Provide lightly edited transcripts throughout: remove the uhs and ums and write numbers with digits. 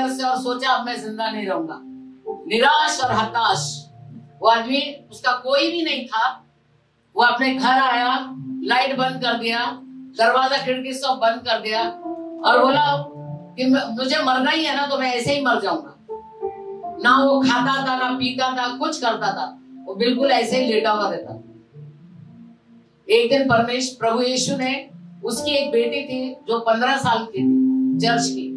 से और सोचा अब मैं जिंदा नहीं रहूंगा। निराश और हताश वो आदमी, उसका कोई भी नहीं था। वो अपने घर आया, लाइट बंद कर दिया, दरवाजा खिड़की सब बंद कर दिया और बोला कि मुझे मरना ही है ना, तो मैं ऐसे ही मर जाऊंगा। ना वो खाता था, ना पीता था, कुछ करता था, वो बिल्कुल ऐसे ही लेटा हुआ रहता। एक दिन प्रभु यीशु ने, उसकी एक बेटी थी जो 15 साल की थी, चर्च की,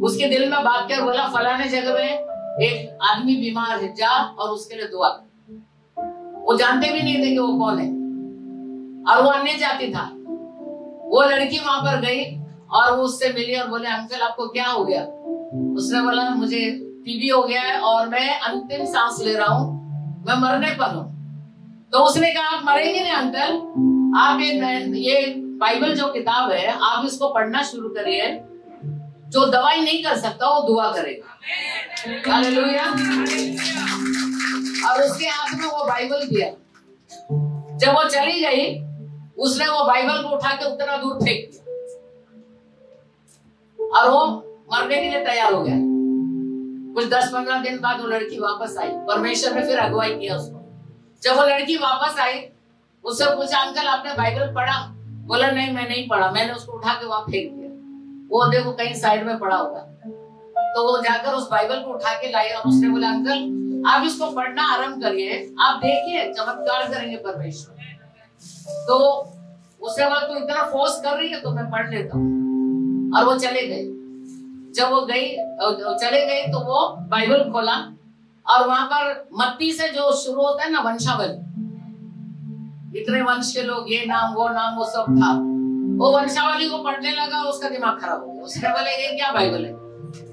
उसके दिल में बात कर बोला फलाने जगह में एक आदमी बीमार है, जा और उसके लिए दुआ कर। वो जानते भी नहीं थे कि वो कौन है और वो अन्य जाति था। वो लड़की वहां पर गई और वो उससे मिली और बोले अंकल आपको क्या हो गया? उसने बोला मुझे टीबी हो गया है और मैं अंतिम सांस ले रहा हूँ, मैं मरने पर हूँ। तो उसने कहा आप मरेंगे नहीं अंकल, आप ये बाइबल जो किताब है आप इसको पढ़ना शुरू करिए। जो दवाई नहीं कर सकता वो दुआ करेगा। हालेलुया। और उसके हाथ में वो बाइबल दिया। जब वो चली गई, उसने वो बाइबल को उठा के उतना दूर फेंक दिया और वो मरने के लिए तैयार हो गया। कुछ 10-15 दिन बाद वो लड़की वापस आई। परमेश्वर ने फिर अगुवाई किया उसको। जब वो लड़की वापस आई, उससे पूछा अंकल आपने बाइबल पढ़ा? बोला नहीं मैं नहीं पढ़ा। मैंने उसको उठा के वहां फेंक दिया। वो देखो कहीं साइड में पड़ा होगा। तो वो जाकर उस बाइबल को उठा के लाई और उसने बोला अंकल आप इसको पढ़ना आरंभ करिए, आप देखिए चमत्कार करेंगे परमेश्वर। तो उसने बोला तू इतना फोर्स कर रही है तो मैं पढ़ लेता हूँ। और वो चले गए। जब वो चले गए तो वो बाइबल खोला और वहां पर मत्ती से जो शुरू होता है ना वंशावली, इतने वंश के लोग, ये नाम वो सब था। वो वंशावली को पढ़ने लगा, उसका दिमाग खराब हो गया। उसने बोला ये क्या बाइबल है,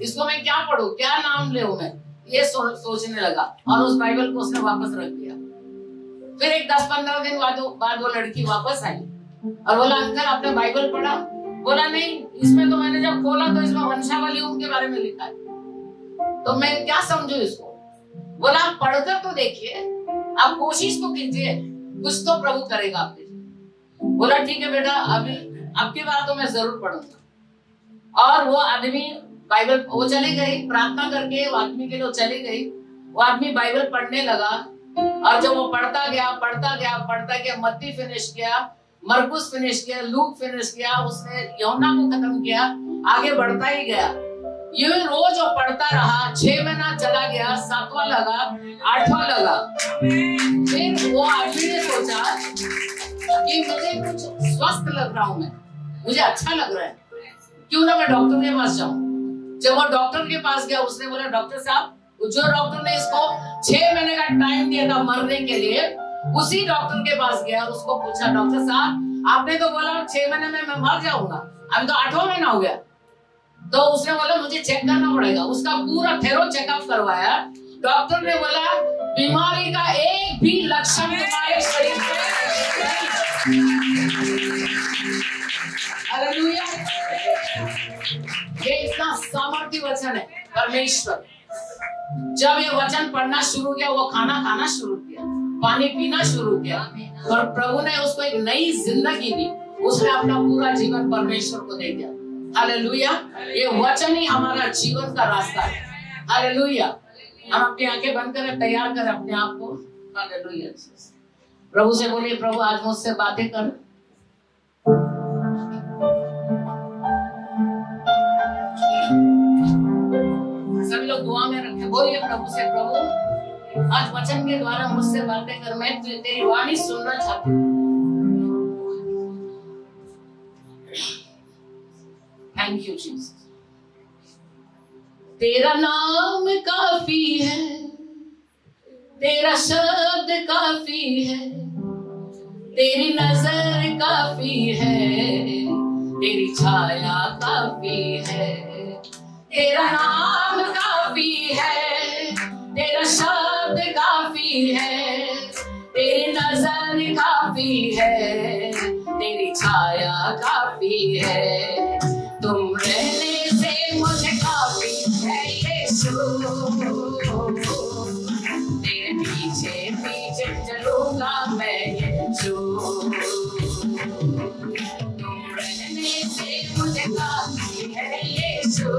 इसको मैं क्या पढ़ूं, क्या नाम ले मैं, ये सोचने लगा और उस बाइबल को उसने वापस रख दिया। फिर एक 10-15 दिन बाद वो लड़की वापस आई और बोला अंकल आपने बाइबल पढ़ा? बोला नहीं, इसमें तो मैंने जब खोला तो इसमें वंशावलियों के बारे में लिखा है, तो मैं क्या समझू इसको? बोला आप पढ़कर तो देखिए, आप कोशिश तो कीजिए, कुछ तो प्रभु करेगा आपके। बोला ठीक है बेटा, अभी आपकी बात तो मैं जरूर पढ़ूंगा। और वो आदमी बाइबल, वो चली गई प्रार्थना करके, वो आदमी के लिए चली गई। वो आदमी बाइबल पढ़ने लगा और जब वो पढ़ता गया, मत्ती फिनिश किया, मरकुस फिनिश किया, लूक फिनिश किया, उसने यूहन्ना को खत्म किया, आगे बढ़ता ही गया। ये रोज वो पढ़ता रहा। 6 महीना चला गया, 7वां लगा, 8वां लगा। फिर वो आदमी ने सोचा कि मुझे कुछ स्वस्थ लग रहा हूं, मैं, मुझे अच्छा लग रहा है, क्यों ना मैं डॉक्टर के पास जाऊं। जब वो डॉक्टर के पास गया, उसने बोला डॉक्टर साहब, जो डॉक्टर ने इसको 6 महीने का टाइम दिया था मरने के लिए, उसी डॉक्टर के पास गया और उसको पूछा डॉक्टर साहब आपने तो बोला 6 महीने में मैं मर जाऊंगा, अभी तो 8वां महीना हो गया। तो उसने बोला मुझे चेक करना पड़ेगा। उसका पूरा थेरो चेकअप करवाया। डॉक्टर ने बोला बीमारी का एक भी लक्षण तुम्हारे शरीर में हालेलुया। ये इतना सामर्थ्य वचन है परमेश्वर। जब ये वचन पढ़ना शुरू किया, वो खाना शुरू किया, पानी पीना शुरू किया और प्रभु ने उसको एक नई जिंदगी दी। उसने अपना पूरा जीवन परमेश्वर को दे दिया। हालेलुया। ये वचन ही हमारा जीवन का रास्ता है। हालेलुया। हम अपनी आंखें बंद करें, तैयार करें अपने आप को। हालेलुया। प्रभु से बोलिए प्रभु आज मुझसे बातें कर। सभी लोग दुआ में रखें, बोलिए प्रभु से प्रभु आज वचन के द्वारा मुझसे बातें कर, मैं तेरी वाणी सुनना चाहती हूँ। Thank you Jesus. तेरा नाम काफी है, तेरा शब्द काफी है, तेरी नजर काफी है, तेरी छाया काफी है। तेरा नाम काफी है, तेरा शब्द काफी है, तेरी नजर काफी है, तेरी छाया काफी है। तुम रहने से मुझे काफी है यीशु, तेरे पीछे पीछे चलूंगा मैं यीशु। तुम रहने से मुझे काफी है यीशु,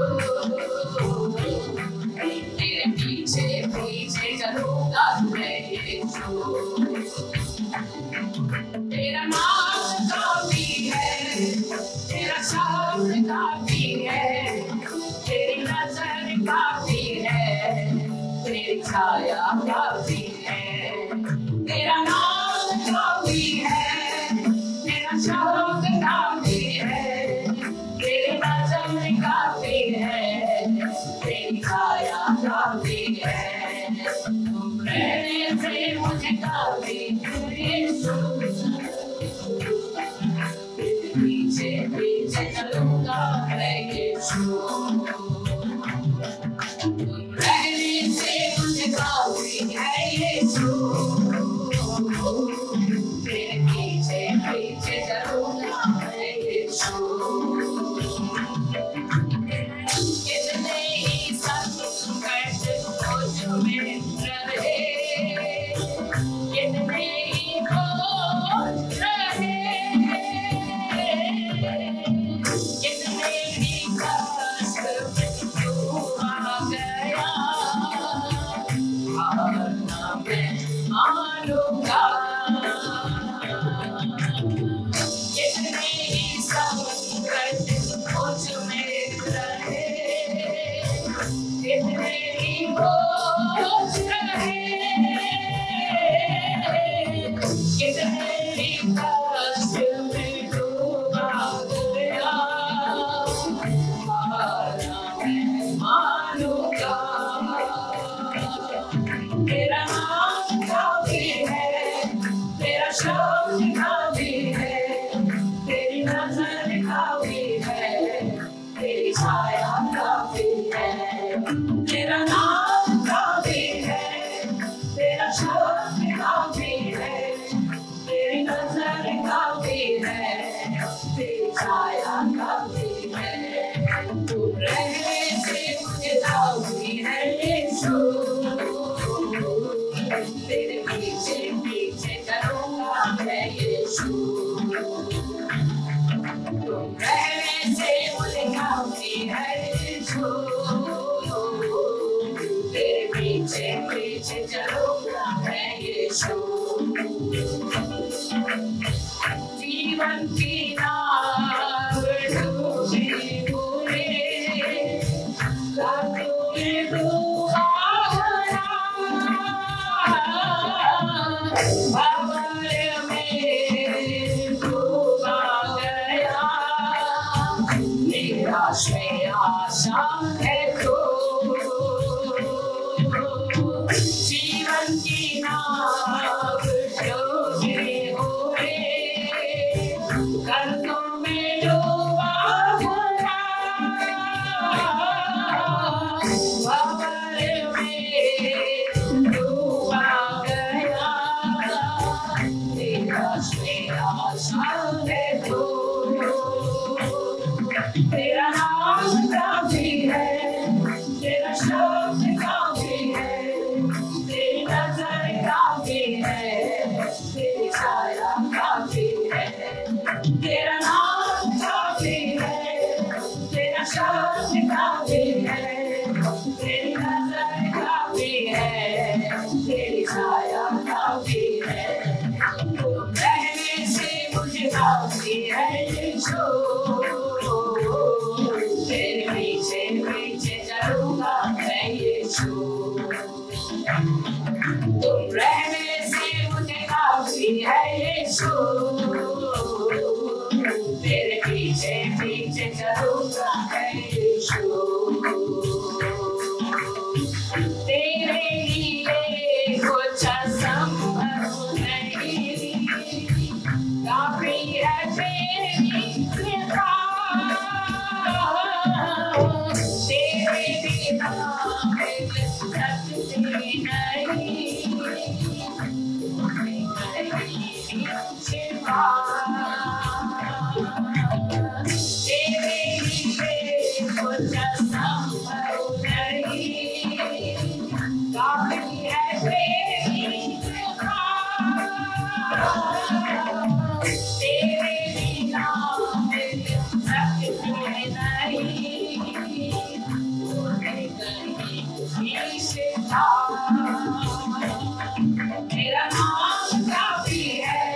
छाया काफी है, तेरा नाम काफी है, तेरा शब्द काफी है, तेरी नजर काफी है, तेरी छाया काफी है, तुम रहने से मुझे काफी यीशु, पीछे पीछे चलूंगा मैं यीशु, तुम रहने से मुझे काफी है यीशु, तेरे पीछे पीछे चलूंगा मैं यीशु, कितने ही संकट मुझ में रहे, कितने ही खोज रहे, कितने ही कष्ट तू आ गया, हारना मैं मानूंगा, कितने ही संकट मुझ में रहे, कितने ही बोझ रहे, कितने ही कष्ट में डूबा गया, हारना मैं मानूंगा, तेरा नाम काफी है, तेरा शब्द काफी है, तेरी नजर काफी है, तेरी छाया काफी है, तेरा नाम काफी है, तेरा शब्द काफी है, तेरी नजर काफी है, तेरी छाया काफी है, तुम रहने से मुझे काफी है यीशु, तेरे पीछे पीछे चलूंगा मैं यीशु, तुम रहने से मुझे काफी है यीशु, तेरे पीछे पीछे चलूंगा मैं यीशु, जीवन की नाव डूबी हुई, रातों में डूबा भंवर में डूबा गया, निराश में आशा है तो, जीवन की नाव डूबी हुई, कर्जों में डूबा हुआ, भंवर में डूबा गया, निराश में आशा है तो, तेरा नाम काफी है, तेरा शब्द काफी है, तेरी नजर काफी है, तेरी छाया काफी है, तेरा नाम काफी है, तेरा शब्द काफी है, तेरी नजर काफी है, तेरी छाया काफी है, तुम रहने से मुझे काफी है यीशु, तेरे पीछे पीछे चलूंगा मैं यीशु, तुम रहने से मुझे काफी है यीशु, तेरे पीछे पीछे चलूंगा मैं यीशु, तेरे लिए कुछ असंभव नहीं, काफी है तेरी कृपा, तेरे बिना मेरे सकती नहीं, शिवा, तेरे लिए कुछ असंभव नहीं, काफी है तेरी कृपा, तेरे बिना मेरे सकती नहीं, शिवा, तेरा नाम काफी है,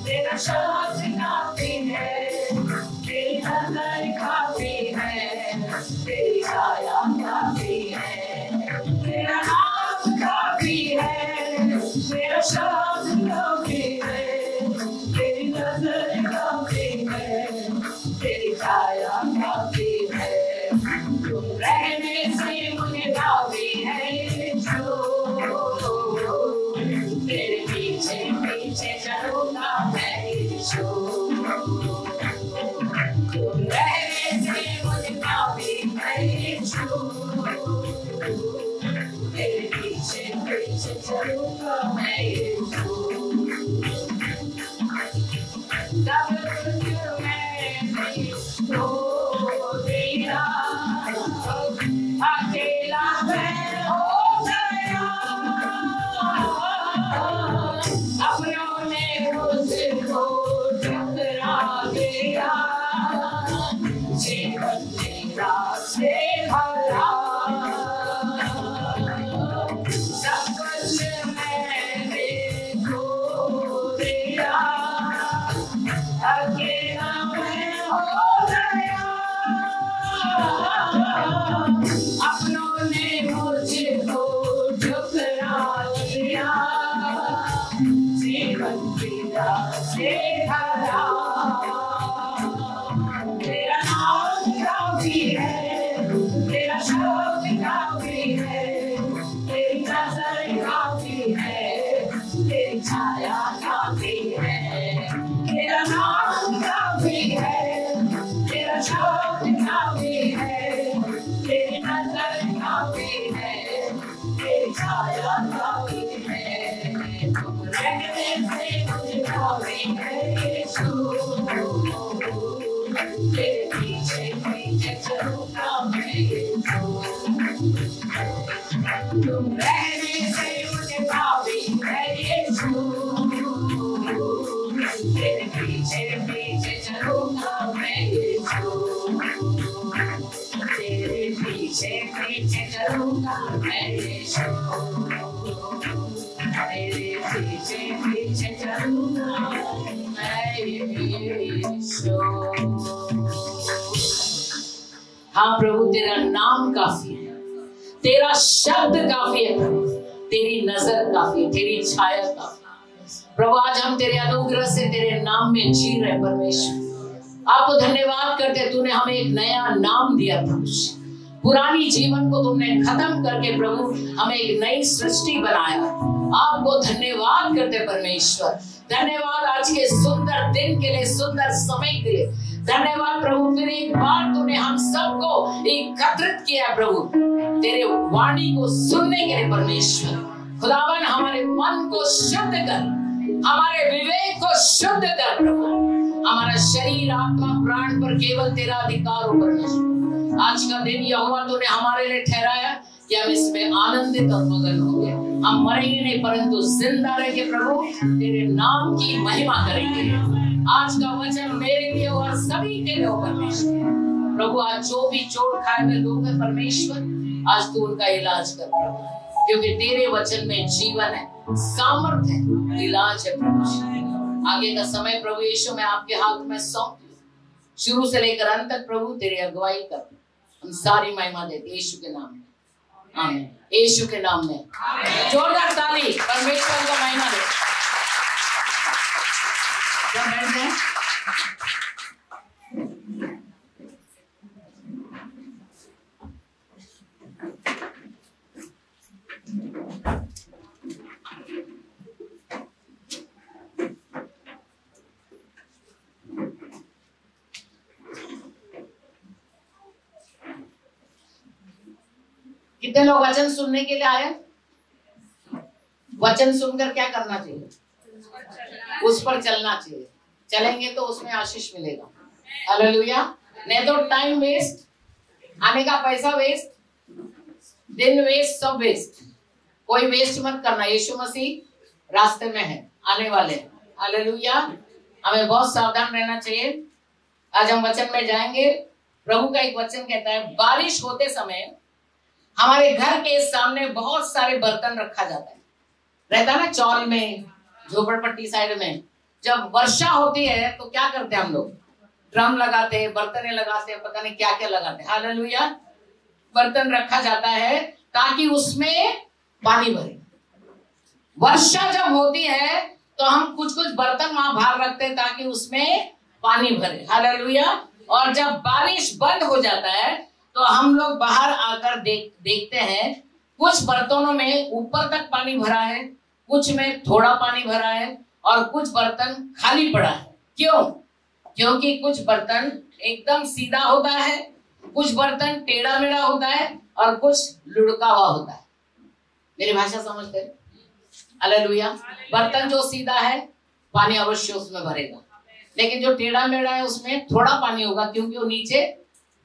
तेरा शब्द काफी है, तेरी नजर काफी है, तेरी छाया काफी है, तेरा नाम रहने से मुझे काफी है यीशु, तेरे पीछे पीछे चलूंगा मैं यीशु। सब कुछ मैंने खो दिया, अकेला मैं हो गया, अपनों ने मुझको ठुकरा दिया, जीवन मेरा से भरा, सब कुछ मैंने खो दिया, अकेला मैं हो गया, अपनों ने मुझको ठुकरा दिया, जीवन पीड़ा से भरा। तेरा नाम काफी है, तेरा शब्द काफी है, तेरी नजर काफी है, तेरी छाया काफी है। तेरा नाम काफी है, तेरा शब्द काफी है, तेरी नजर काफी है, तेरी छाया काफी है। रहने से मुझे काफी है यीशु, तेरे पीछे पीछे चलूंगा मैं यीशु। तुम रहने से मुझे काफी है यीशु, तेरे पीछे पीछे चलूंगा मैं यीशु, तेरे पीछे पीछे चलूंगा मैं यीशु, तेरे पीछे पीछे चलूंगा मैं यीशु। हाँ प्रभु, तेरा नाम काफी है, तेरा शब्द काफी है प्रभु, तेरी नजर काफी है, तेरी छाया काफी है प्रभु। आज हम तेरे अनुग्रह से तेरे नाम में जी रहे परमेश्वर, आपको धन्यवाद करते, तूने हमें एक नया नाम दिया प्रभु। पुरानी जीवन को तुमने खत्म करके प्रभु हमें एक नई सृष्टि बनाया, आपको धन्यवाद करते परमेश्वर। धन्यवाद आज के सुंदर दिन के लिए, सुंदर समय के लिए धन्यवाद प्रभु। फिर एक बार तूने हम सबको एकत्रित किया प्रभु तेरे वाणी को सुनने के लिए परमेश्वर। खुदावन हमारे मन को शुद्ध कर, हमारे विवेक को शुद्ध कर प्रभु, हमारा शरीर आत्मा प्राण पर केवल तेरा अधिकार हो परमेश्वर। आज का दिन यहोवा तूने हमारे लिए ठहराया कि हम इसमें आनंदित और मगन होंगे। हम मरेंगे नहीं परंतु जिंदा रहेंगे प्रभु, तेरे नाम की महिमा करेंगे। आज का वचन मेरे लिए और सभी के लिए परमेश्वर। प्रभु आज जो भी चोट खाए हुए लोग हैं परमेश्वर, आज तू उनका इलाज कर प्रभु, क्योंकि तेरे वचन में जीवन है, सामर्थ्य है, इलाज है प्रभु। आगे का समय प्रभु यीशु मैं आपके हाथ में सौंप, शुरू से लेकर अंत तक प्रभु तेरी अगुवाई कर, हम सारी महिमा देते यीशु के नाम में, आमीन। यीशु के नाम में जोरदार ताली परमेश्वर को महिमा दे। कितने लोग वचन सुनने के लिए आए? वचन सुनकर क्या करना चाहिए? उस पर चलना चाहिए। चलेंगे तो उसमें आशीष मिलेगा। हालेलुया। नहीं तो टाइम वेस्ट, आने का पैसा वेस्ट, दिन वेस्ट, सब वेस्ट। कोई वेस्ट मत करना। यीशु मसीह रास्ते में है, आने वाले हैं। हालेलुया। हमें बहुत सावधान रहना चाहिए। आज हम वचन में जाएंगे। प्रभु का एक वचन कहता है, बारिश होते समय हमारे घर के सामने बहुत सारे बर्तन रखा जाता है, रहता है ना चौल में, झोपड़पट्टी साइड में। जब वर्षा होती है तो क्या करते हैं हम लोग? ड्रम लगाते हैं, बर्तनें लगाते हैं, पता नहीं क्या क्या लगाते हैं। हालेलुया। बर्तन रखा जाता है ताकि उसमें पानी भरे। वर्षा जब होती है तो हम कुछ कुछ बर्तन वहां बाहर रखते हैं ताकि उसमें पानी भरे। हालेलुया। और जब बारिश बंद हो जाता है तो हम लोग बाहर आकर देखते हैं कुछ बर्तनों में ऊपर तक पानी भरा है, कुछ में थोड़ा पानी भरा है और कुछ बर्तन खाली पड़ा है। क्यों? क्योंकि कुछ बर्तन एकदम सीधा होता है, कुछ बर्तन टेढ़ा मेढ़ा होता है और कुछ लुढ़का हुआ होता है। मेरी भाषा समझते हैं? हालेलुया। बर्तन जो सीधा है पानी अवश्य उसमें भरेगा, लेकिन जो टेढ़ा मेढ़ा है उसमें थोड़ा पानी होगा क्योंकि वो नीचे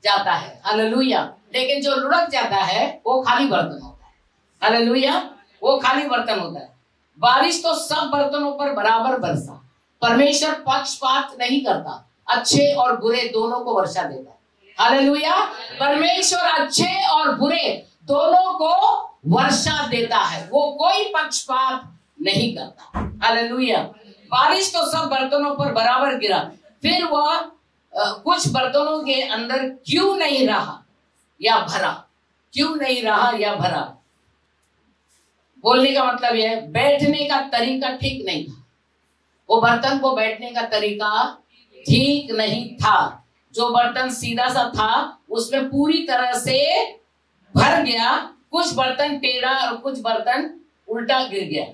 जाता है। हालेलुया। लेकिन जो लुढ़क जाता है वो खाली बर्तन होता है। हालेलुया। वो खाली बर्तन होता है। बारिश तो सब बर्तनों पर बराबर बरसा। परमेश्वर पक्षपात नहीं करता, अच्छे और बुरे दोनों को वर्षा देता है। हालेलुया। परमेश्वर अच्छे और बुरे दोनों को वर्षा देता है, वो कोई पक्षपात नहीं करता। हालेलुया। बारिश तो सब बर्तनों पर बराबर गिरा, फिर वह कुछ बर्तनों के अंदर क्यों नहीं रहा या भरा? क्यों नहीं रहा या भरा? बोलने का मतलब यह है, बैठने का तरीका ठीक नहीं था। वो बर्तन को बैठने का तरीका ठीक नहीं था। जो बर्तन सीधा सा था उसमें पूरी तरह से भर गया, कुछ बर्तन टेढ़ा और कुछ बर्तन उल्टा गिर गया,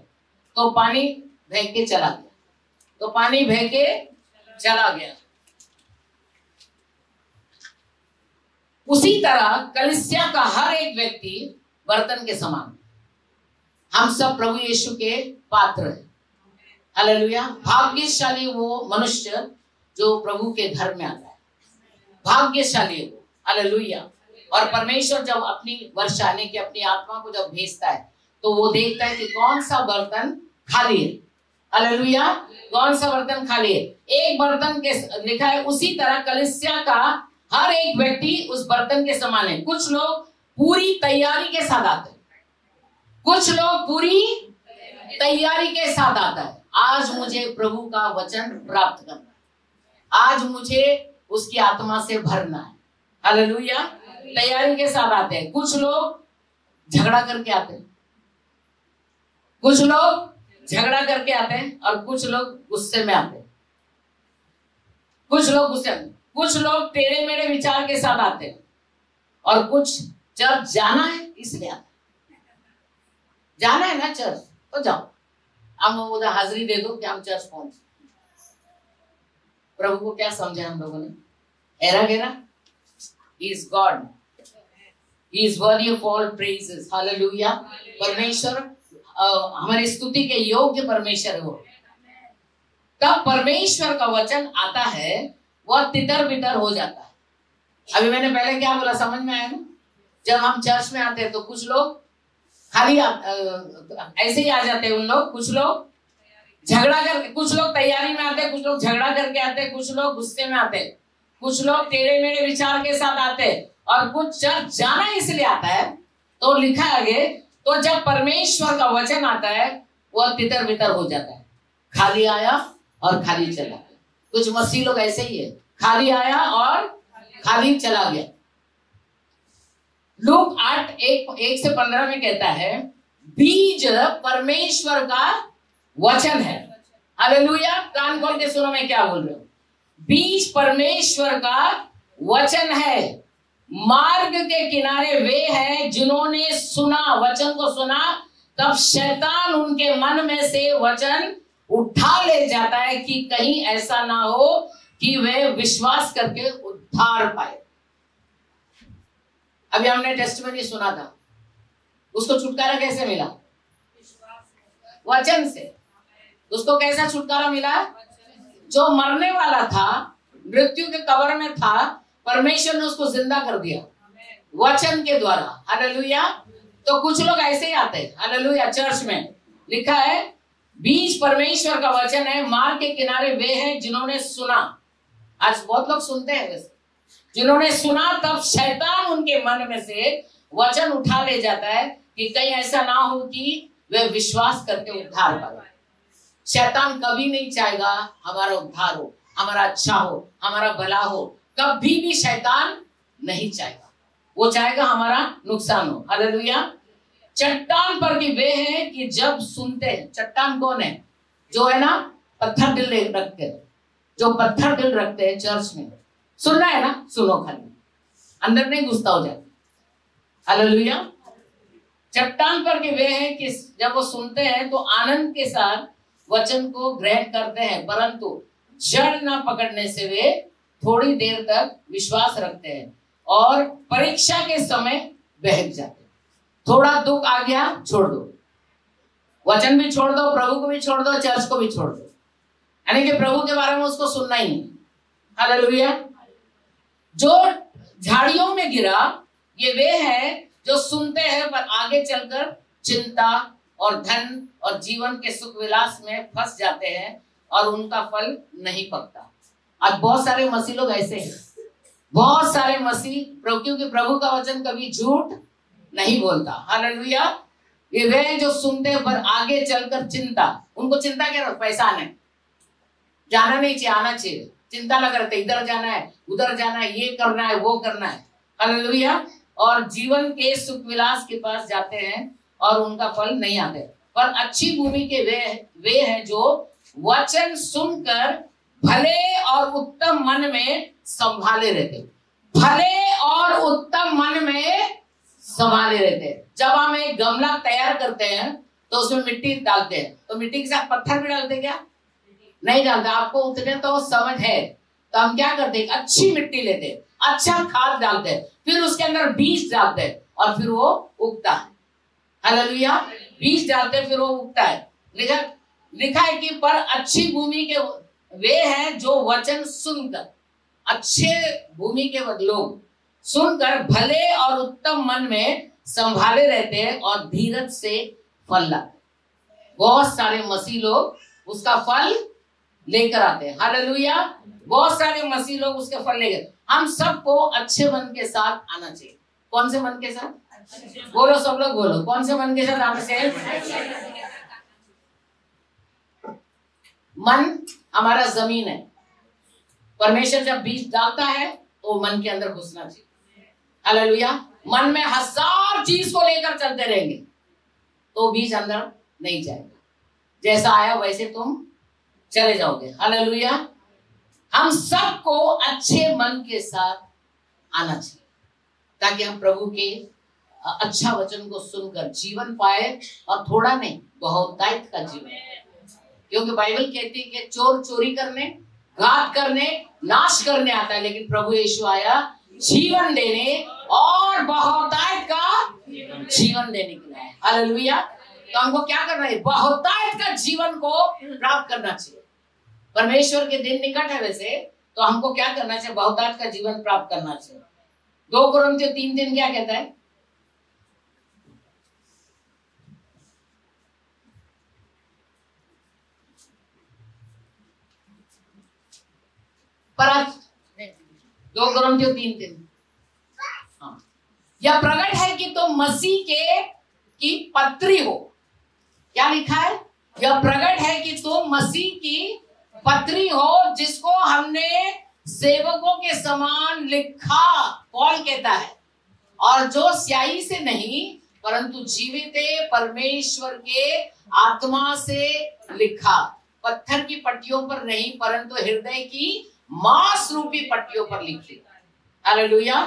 तो पानी बह के चला गया। तो पानी बह के चला गया। उसी तरह कलीसिया का हर एक व्यक्ति बर्तन के समान। हम सब प्रभु यीशु के पात्र हैं। हालेलुया। भाग्यशाली वो मनुष्य जो प्रभु के घर में आता है, भाग्यशाली है वो। हालेलुया। और परमेश्वर जब अपनी वर्षा आने की अपनी आत्मा को जब भेजता है तो वो देखता है कि कौन सा बर्तन खाली है। हालेलुया। कौन सा बर्तन खाली है? एक बर्तन के लिखा है, उसी तरह कलीसिया का हर एक व्यक्ति उस बर्तन के समान है। कुछ लोग पूरी तैयारी के साथ आते हैं, कुछ लोग पूरी तैयारी के साथ आता है। आज मुझे प्रभु का वचन प्राप्त करना है, आज मुझे उसकी आत्मा से भरना है। हालेलुया। तैयारी के साथ आते हैं। कुछ लोग झगड़ा करके आते हैं, कुछ लोग झगड़ा करके आते हैं और कुछ लोग गुस्से में आते हैं। कुछ लोग गुस्से में, कुछ लोग टेढ़े मेढ़े विचार के साथ आते हैं और कुछ चर्च जाना है इसलिए आते हैं। जाना है ना चर्च तो जाओ, हम उधर हाजिरी दे दो कि हम चर्च पहुंचे। प्रभु को क्या समझे हम लोगों ने? एरा गेरा। He is God. He is worthy of all praises. Hallelujah. परमेश्वर हमारी स्तुति के योग्य परमेश्वर है वो। तब परमेश्वर का वचन आता है वह तितर बितर हो जाता है। अभी मैंने पहले क्या बोला समझ में आया ना? जब हम चर्च में आते हैं तो कुछ लोग खाली ऐसे ही आ जाते हैं, उन लोग, कुछ लोग झगड़ा कर, कुछ लोग तैयारी में आते हैं, कुछ लोग झगड़ा करके आते हैं, कुछ लोग गुस्से में आते हैं, कुछ लोग टेढ़े मेढ़े विचार के साथ आते हैं और कुछ चर्च जाना इसलिए आता है। तो लिखा है आगे, तो जब परमेश्वर का वचन आता है वह तितर बितर हो जाता है। खाली आया और खाली चला गया। कुछ मसीह लोग ऐसे ही है, खाली आया और खाली चला गया। लूक 8:1-15 में कहता है, बीज परमेश्वर का वचन है। हालेलुया। कान खोल के सुनो मैं क्या बोल रहा हूं। बीज परमेश्वर का वचन है। मार्ग के किनारे वे हैं जिन्होंने सुना, वचन को सुना, तब शैतान उनके मन में से वचन उठा ले जाता है कि कहीं ऐसा ना हो कि वे विश्वास करके उद्धार पाए। अभी हमने टेस्टिमनी सुना था, उसको छुटकारा कैसे मिला? वचन से। उसको कैसा छुटकारा मिला? जो मरने वाला था, मृत्यु के कब्र में था, परमेश्वर ने उसको जिंदा कर दिया वचन के द्वारा। हालेलुया। तो कुछ लोग ऐसे ही आते हैं। हालेलुया। चर्च में लिखा है बीज परमेश्वर का वचन है, मार्ग के किनारे वे हैं जिन्होंने सुना। आज बहुत लोग सुनते हैं वैसे, जिन्होंने सुना, तब शैतान उनके मन में से वचन उठा ले जाता है कि कहीं ऐसा ना हो कि वे विश्वास करके उद्धार पाए। शैतान कभी नहीं चाहेगा हमारा उद्धार हो, हमारा अच्छा हो, हमारा भला हो। कभी भी शैतान नहीं चाहेगा, वो चाहेगा हमारा नुकसान हो। हालेलुया। चट्टान पर भी वे हैं कि जब सुनते हैं। चट्टान कौन है? जो है ना पत्थर दिल रखते हैं, जो पत्थर दिल रखते हैं चर्च में। सुनना है ना, सुनो, खाली अंदर नहीं घुसता हो जाता। हालेलुया। चट्टान पर के वे हैं कि जब वो सुनते हैं तो आनंद के साथ वचन को ग्रहण करते हैं, परंतु जड़ न पकड़ने से वे थोड़ी देर तक विश्वास रखते हैं और परीक्षा के समय बहक जाते हैं। थोड़ा दुख आ गया, छोड़ दो, वचन भी छोड़ दो, प्रभु को भी छोड़ दो, चर्च को भी छोड़ दो, यानी कि प्रभु के बारे में उसको सुनना ही नहीं। हालेलुया। जो झाड़ियों में गिरा, ये वे हैं जो सुनते हैं पर आगे चलकर चिंता और धन और जीवन के सुख विलास में फंस जाते हैं और उनका फल नहीं पकता। आज बहुत सारे मसीह लोग ऐसे हैं, बहुत सारे मसीह प्रभु, क्योंकि प्रभु का वचन कभी झूठ नहीं बोलता। हालेलुया। ये वे जो सुनते हैं पर आगे चलकर चिंता, उनको चिंता क्या, पैसा आना है, जाना नहीं चाहिए, आना चाहिए, चिंता लगा रहते, इधर जाना है, उधर जाना है, ये करना है, वो करना है। हालेलुया। और जीवन के सुख विलास के पास जाते हैं और उनका फल नहीं आते। पर अच्छी भूमि के वे हैं जो वचन सुनकर भले और उत्तम मन में संभाले रहते। भले और उत्तम मन में संभाले रहते। जब हम एक गमला तैयार करते हैं तो उसमें मिट्टी डालते हैं, तो मिट्टी के साथ पत्थर भी डालते क्या? नहीं डालते। आपको उतने तो समझ है, तो हम क्या करते हैं, अच्छी मिट्टी लेते, अच्छा खाद डालते, फिर उसके अंदर बीज डालते और फिर वो उगता है। हालेलुया। बीज डालते फिर वो उगता है। लिखा है कि पर अच्छी भूमि के वे हैं जो वचन सुनकर, अच्छे भूमि के लोग सुनकर भले और उत्तम मन में संभाले रहते हैं और धीरज से फल लाते। बहुत सारे मसीह लोग उसका फल लेकर आते हैं। हालेलुया। बहुत सारे मसीह लोग उसके फल लेकर। हम सबको अच्छे मन के साथ आना चाहिए। कौन से मन के साथ? बोलो, सब लोग बोलो, कौन से मन के साथ आना चाहिए? मन हमारा जमीन है। परमेश्वर जब बीज डालता है तो मन के अंदर घुसना चाहिए। हालेलुया। मन में हजार चीज को लेकर चलते रहेंगे तो बीज अंदर नहीं जाएगा। जैसा आया वैसे तुम चले जाओगे। हालेलुया। हम सबको अच्छे मन के साथ आना चाहिए ताकि हम प्रभु के अच्छा वचन को सुनकर जीवन पाए, और थोड़ा नहीं, बहुतायत का जीवन। क्योंकि बाइबल कहती है कि चोर चोरी करने, घात करने, नाश करने आता है, लेकिन प्रभु यीशु आया जीवन देने और बहुतायत का जीवन देने के लिए। हालेलुया। तो हमको क्या करना है? बहुतायत का जीवन को प्राप्त करना चाहिए। परमेश्वर के दिन निकट है वैसे, तो हमको क्या करना चाहिए? बहुतायत का जीवन प्राप्त करना चाहिए। 2 कुरिन्थियों 3:3 क्या कहता है? पर 2 कुरिन्थियों 3:3 यह प्रकट है कि तुम मसीह की पत्री हो। क्या लिखा है? यह प्रकट है कि तुम मसीह की पत्री हो, जिसको हमने सेवकों के समान लिखा, पौल कहता है, और जो स्याही से नहीं परंतु जीवित परमेश्वर के आत्मा से लिखा। पत्थर की पट्टियों पर नहीं परंतु हृदय की मांस रूपी पट्टियों पर लिखी। हालेलुया।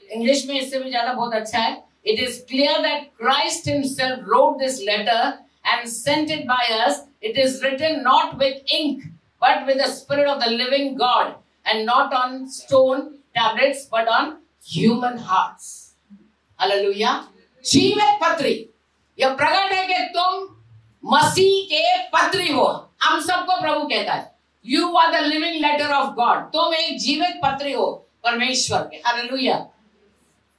इंग्लिश में इससे भी ज्यादा बहुत अच्छा है। It is clear that Christ himself wrote this letter and sent it by us. It is written not with ink but with the spirit of the living God, and not on stone tablets but on human hearts. Hallelujah. जीवित पत्री। यह प्रकट है कि तुम मसीह के पत्री हो। हम सबको प्रभु कहता है, You are the living letter of God. तुम एक जीवित पत्री हो परमेश्वर के। हालेलुया।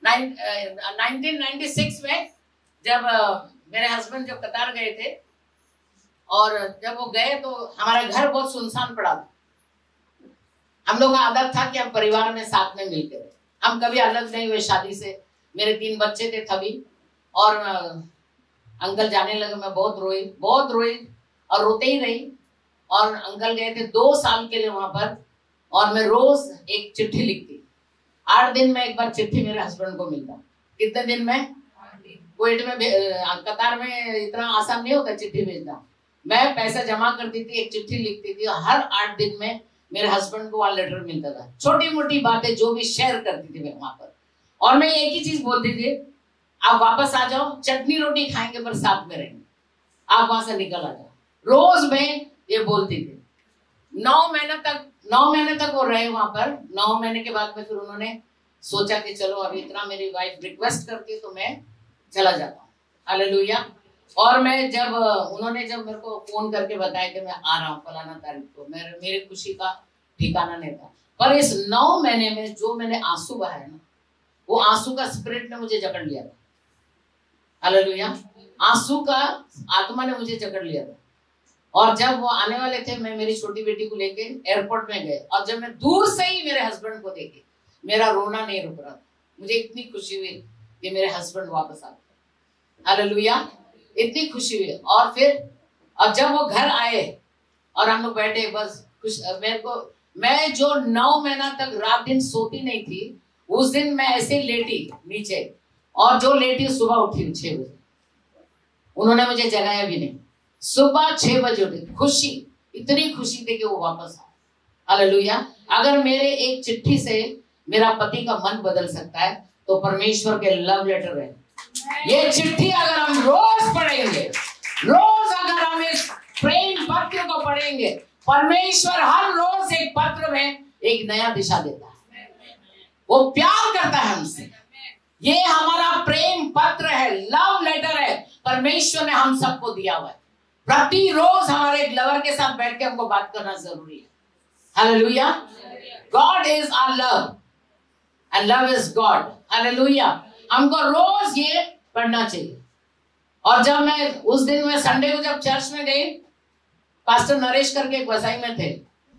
1996 में जब मेरे हस्बैंड जब कतार गए थे, और जब वो गए तो हमारा घर बहुत सुनसान पड़ा था। हम लोग का आदत था कि हम परिवार में साथ में मिलकर रहे। हम कभी अलग नहीं हुए शादी से। मेरे 3 बच्चे थे तभी, और अंकल जाने लगे, मैं बहुत रोई और रोते ही रही। और अंकल गए थे 2 साल के लिए वहां पर, और मैं रोज एक चिट्ठी लिखती। 8 दिन में एक बार चिट्ठी मेरे हस्बैंड को मिलता। कितने दिन में? कुवैत में, कतार में इतना आसान नहीं होता चिट्ठी भेजना। मैं पैसा जमा करती थी, एक चिट्ठी लिखती थी, हर 8 दिन में मेरे हस्बैंड को वहां लेटर मिलता था। छोटी मोटी बातें जो भी शेयर करती थी मैं वहां पर। और मैं एक ही चीज बोलती थी, आप वापस आ जाओ, चटनी रोटी खाएंगे पर साथ में रहेंगे, आप वहां से निकल आ जाओ। रोज मैं ये बोलती थी। 9 महीने तक वो रहे वहां पर। 9 महीने के बाद में फिर उन्होंने सोचा कि चलो अभी इतना मेरी वाइफ रिक्वेस्ट करती तो मैं चला जाता हूँ। हालेलुया। और मैं उन्होंने जब मेरे को फोन करके बताया कि मैं आ रहा हूँ फलाना तारीख को, मेरे खुशी का ठिकाना नहीं था। पर इस 9 महीने में जो मैंने आंसू बहाया ना, वो आंसू का स्पिरिट ने मुझे जकड़ लिया था। हालेलुया। आंसू का आत्मा ने मुझे जकड़ लिया था। और जब वो आने वाले थे, मैं मेरी छोटी बेटी को लेके एयरपोर्ट में गए, और जब मैं दूर से ही मेरे हस्बैंड को देखे, मेरा रोना नहीं रुक रहा था। मुझे इतनी खुशी हुई कि मेरे हस्बैंड वापस आ गए। हालेलुया। इतनी खुशी हुई। और फिर अब जब वो घर आए और हम लोग बैठे, बस खुश, मैं जो 9 महीना तक रात दिन सोती नहीं थी, उस दिन मैं ऐसे लेटी नीचे, और जो लेटी सुबह उठी 6 बजे। उन्होंने मुझे जगाया भी नहीं, सुबह 6 बजे उठी। खुशी, इतनी खुशी थी कि वो वापस आए। हालेलुया। अगर मेरे एक चिट्ठी से मेरा पति का मन बदल सकता है, तो परमेश्वर के लव लेटर है। ये चिट्ठी अगर हम रोज पढ़ेंगे, रोज अगर हम इस प्रेम पत्र को पढ़ेंगे, परमेश्वर हर रोज एक पत्र में एक नया दिशा देता है। वो प्यार करता है हमसे। ये हमारा प्रेम पत्र है, लव लेटर है, परमेश्वर ने हम सबको दिया हुआ है। प्रतिरोज हमारे एक लवर के साथ बैठ के हमको बात करना जरूरी है। Hallelujah. God is our love and love is God. Hallelujah. हमको रोज ये पढ़ना चाहिए। और जब मैं उस दिन में संडे को जब चर्च में गई, पास्टर नरेश करके एक वसाई में थे,